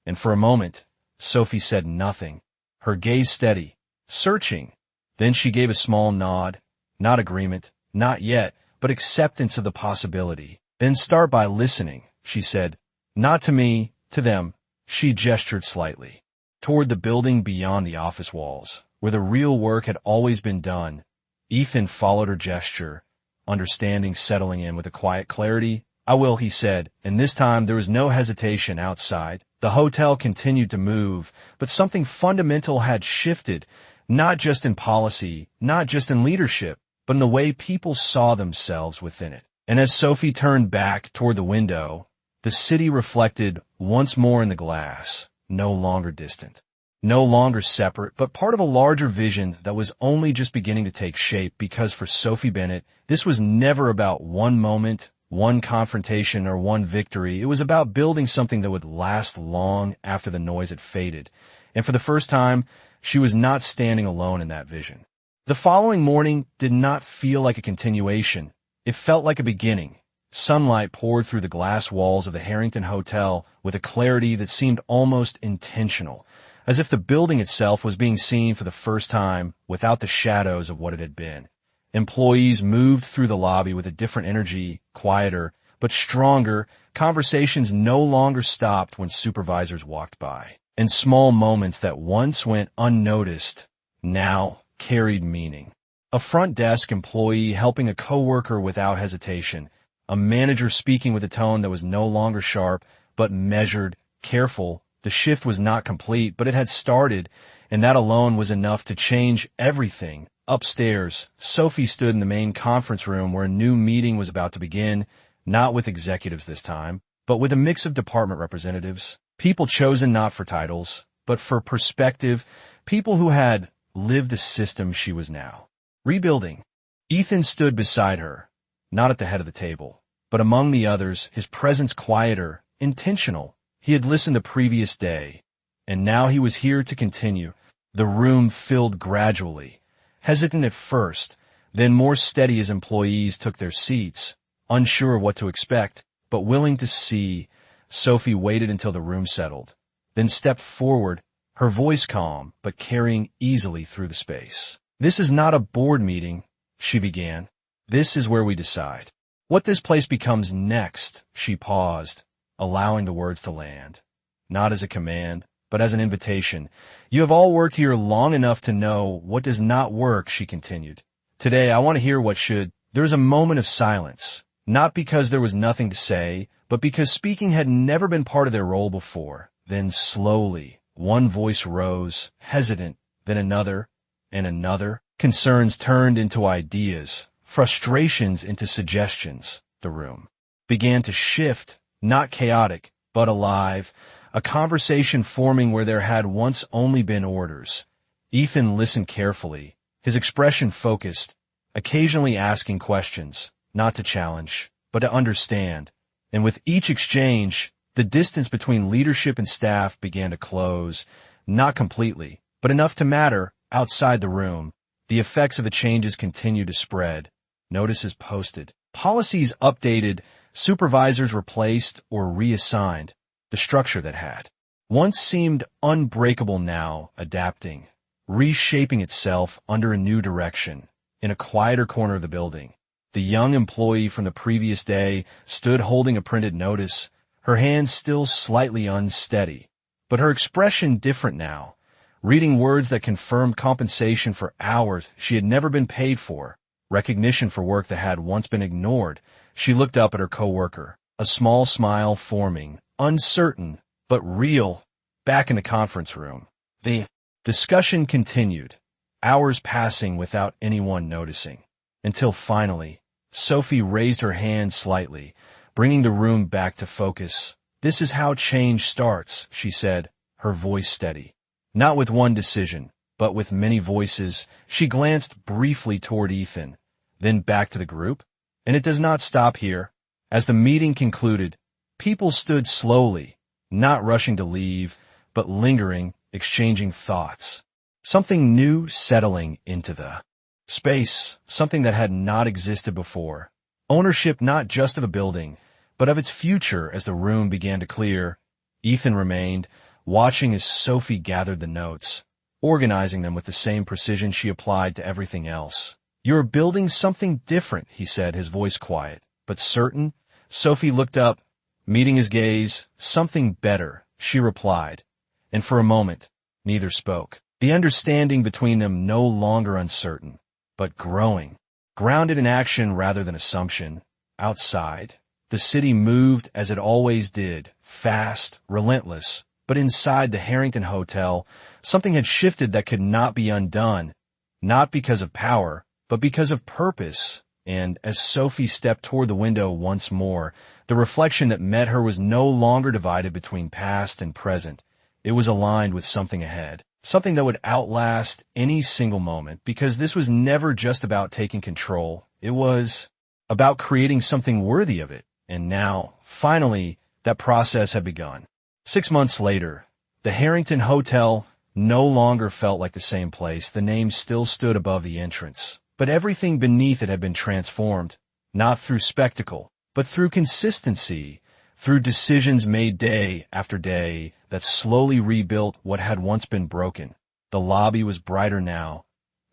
And for a moment, Sophie said nothing, her gaze steady, searching. Then she gave a small nod, not agreement, not yet, but acceptance of the possibility. "Then start by listening," she said. "Not to me, to them." She gestured slightly, toward the building beyond the office walls, where the real work had always been done. Ethan followed her gesture, understanding settling in with a quiet clarity. "I will," he said, and this time there was no hesitation outside. The hotel continued to move, but something fundamental had shifted, not just in policy, not just in leadership, but in the way people saw themselves within it. And as Sophie turned back toward the window, the city reflected once more in the glass, no longer distant, no longer separate, but part of a larger vision that was only just beginning to take shape, because for Sophie Bennett, this was never about one moment, one confrontation, or one victory. It was about building something that would last long after the noise had faded. And for the first time, she was not standing alone in that vision. The following morning did not feel like a continuation. It felt like a beginning. Sunlight poured through the glass walls of the Harrington Hotel with a clarity that seemed almost intentional, as if the building itself was being seen for the first time without the shadows of what it had been. Employees moved through the lobby with a different energy, quieter, but stronger. Conversations no longer stopped when supervisors walked by, and small moments that once went unnoticed now carried meaning. A front desk employee helping a coworker without hesitation, a manager speaking with a tone that was no longer sharp, but measured, careful. The shift was not complete, but it had started, and that alone was enough to change everything. Upstairs, Sophie stood in the main conference room where a new meeting was about to begin, not with executives this time, but with a mix of department representatives, people chosen not for titles, but for perspective, people who had lived the system she was now rebuilding. Ethan stood beside her, not at the head of the table, but among the others, his presence quieter, intentional. He had listened the previous day, and now he was here to continue. The room filled gradually, hesitant at first, then more steady as employees took their seats, unsure what to expect, but willing to see. Sophie waited until the room settled, then stepped forward, her voice calm, but carrying easily through the space. "This is not a board meeting," she began. This is where we decide. What this place becomes next, she paused, allowing the words to land. Not as a command, but as an invitation. You have all worked here long enough to know what does not work, she continued. Today, I want to hear what should. There was a moment of silence, not because there was nothing to say, but because speaking had never been part of their role before. Then slowly, one voice rose, hesitant, then another, and another. Concerns turned into ideas, frustrations into suggestions. The room began to shift, not chaotic, but alive, a conversation forming where there had once only been orders. Ethan listened carefully, his expression focused, occasionally asking questions, not to challenge, but to understand. And with each exchange, the distance between leadership and staff began to close, not completely, but enough to matter outside the room. The effects of the changes continued to spread. Notices posted, policies updated, supervisors replaced or reassigned. The structure that had once seemed unbreakable now adapting, reshaping itself under a new direction. In a quieter corner of the building, the young employee from the previous day stood holding a printed notice, her hand still slightly unsteady, but her expression different now, reading words that confirmed compensation for hours she had never been paid for, recognition for work that had once been ignored. She looked up at her coworker, a small smile forming, uncertain, but real, back in the conference room. The discussion continued, hours passing without anyone noticing, until finally, Sophie raised her hand slightly, bringing the room back to focus. This is how change starts, she said, her voice steady. Not with one decision, but with many voices. She glanced briefly toward Ethan, then back to the group. And it does not stop here. As the meeting concluded, people stood slowly, not rushing to leave, but lingering, exchanging thoughts. Something new settling into the space, something that had not existed before. Ownership not just of a building, but of its future. As the room began to clear, Ethan remained, watching as Sophie gathered the notes, organizing them with the same precision she applied to everything else. You're building something different, he said, his voice quiet, but certain. Sophie looked up, meeting his gaze. Something better, she replied, and for a moment, neither spoke. The understanding between them no longer uncertain, but growing, grounded in action rather than assumption. Outside, the city moved as it always did, fast, relentless, but inside the Harrington Hotel, something had shifted that could not be undone, not because of power, but because of purpose. And as Sophie stepped toward the window once more, the reflection that met her was no longer divided between past and present. It was aligned with something ahead, something that would outlast any single moment, because this was never just about taking control. It was about creating something worthy of it. And now, finally, that process had begun. 6 months later, the Harrington Hotel no longer felt like the same place. The name still stood above the entrance, but everything beneath it had been transformed, not through spectacle, but through consistency, through decisions made day after day that slowly rebuilt what had once been broken. The lobby was brighter now,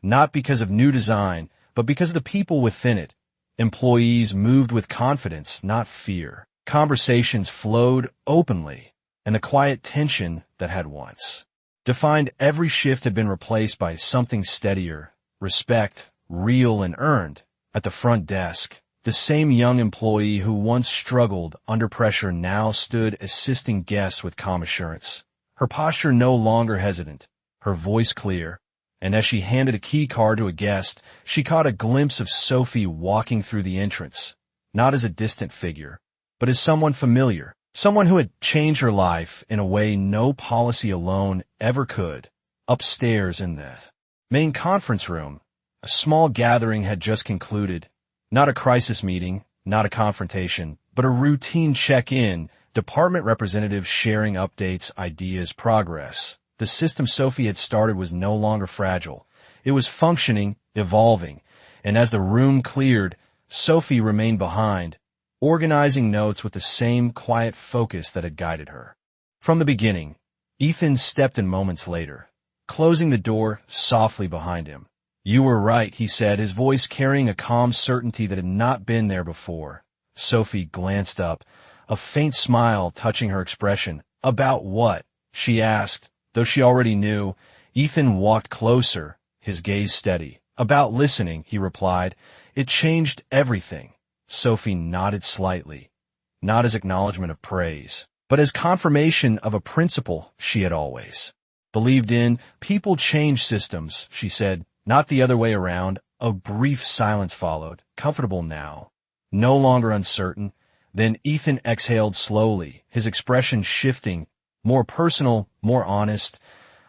not because of new design, but because of the people within it. Employees moved with confidence, not fear. Conversations flowed openly, and the quiet tension that had once defined every shift had been replaced by something steadier, respect, real and earned. At the front desk, the same young employee who once struggled under pressure now stood assisting guests with calm assurance. Her posture no longer hesitant, her voice clear, and as she handed a key card to a guest, she caught a glimpse of Sophie walking through the entrance, not as a distant figure, but as someone familiar, someone who had changed her life in a way no policy alone ever could. Upstairs in the main conference room, a small gathering had just concluded. Not a crisis meeting, not a confrontation, but a routine check-in, department representatives sharing updates, ideas, progress. The system Sophie had started was no longer fragile. It was functioning, evolving, and as the room cleared, Sophie remained behind, organizing notes with the same quiet focus that had guided her. From the beginning, Ethan stepped in moments later, closing the door softly behind him. You were right, he said, his voice carrying a calm certainty that had not been there before. Sophie glanced up, a faint smile touching her expression. About what? She asked, though she already knew. Ethan walked closer, his gaze steady. About listening, he replied. It changed everything. Sophie nodded slightly, not as acknowledgement of praise, but as confirmation of a principle she had always believed in. People change systems, she said, not the other way around. A brief silence followed, comfortable now, no longer uncertain. Then Ethan exhaled slowly, his expression shifting, more personal, more honest.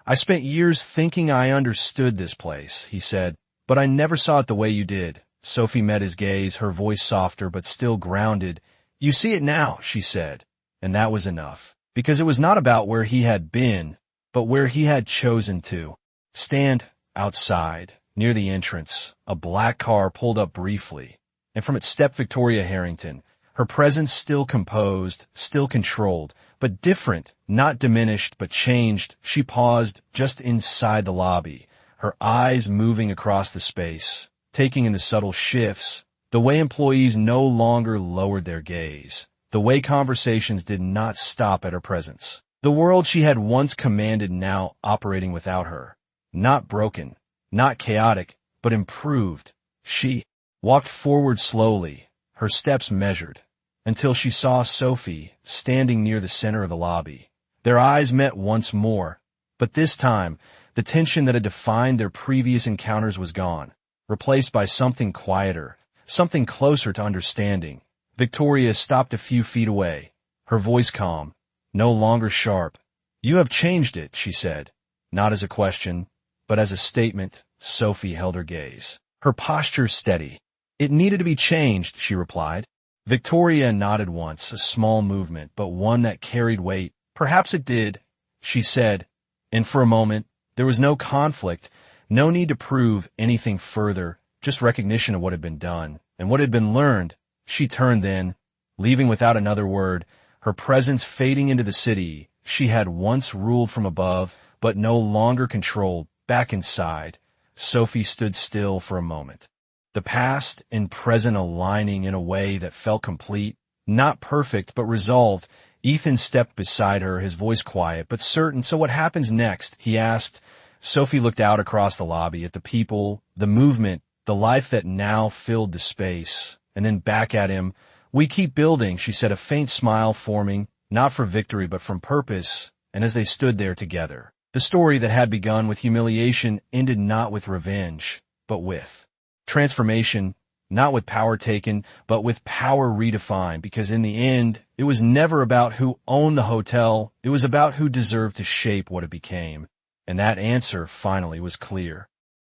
I spent years thinking I understood this place, he said, but I never saw it the way you did. Sophie met his gaze, her voice softer but still grounded. You see it now, she said, and that was enough, because it was not about where he had been, but where he had chosen to stand. Outside, near the entrance, a black car pulled up briefly, and from it stepped Victoria Harrington, her presence still composed, still controlled, but different, not diminished, but changed. She paused just inside the lobby, her eyes moving across the space, taking in the subtle shifts, the way employees no longer lowered their gaze, the way conversations did not stop at her presence. The world she had once commanded now operating without her. Not broken, not chaotic, but improved. She walked forward slowly, her steps measured, until she saw Sophie standing near the center of the lobby. Their eyes met once more, but this time, the tension that had defined their previous encounters was gone, replaced by something quieter, something closer to understanding. Victoria stopped a few feet away, her voice calm, no longer sharp. You have changed it, she said, not as a question, but as a statement. Sophie held her gaze, her posture steady. It needed to be changed, she replied. Victoria nodded once, a small movement, but one that carried weight. Perhaps it did, she said, and for a moment, there was no conflict, no need to prove anything further, just recognition of what had been done, and what had been learned. She turned then, leaving without another word, her presence fading into the city she had once ruled from above, but no longer controlled. Back inside, Sophie stood still for a moment. The past and present aligning in a way that felt complete, not perfect, but resolved. Ethan stepped beside her, his voice quiet, but certain. So what happens next? He asked. Sophie looked out across the lobby at the people, the movement, the life that now filled the space, and then back at him. We keep building, she said, a faint smile forming, not for victory, but from purpose. And as they stood there together, the story that had begun with humiliation ended not with revenge, but with transformation, not with power taken, but with power redefined, because in the end, it was never about who owned the hotel, it was about who deserved to shape what it became. And that answer finally was clear.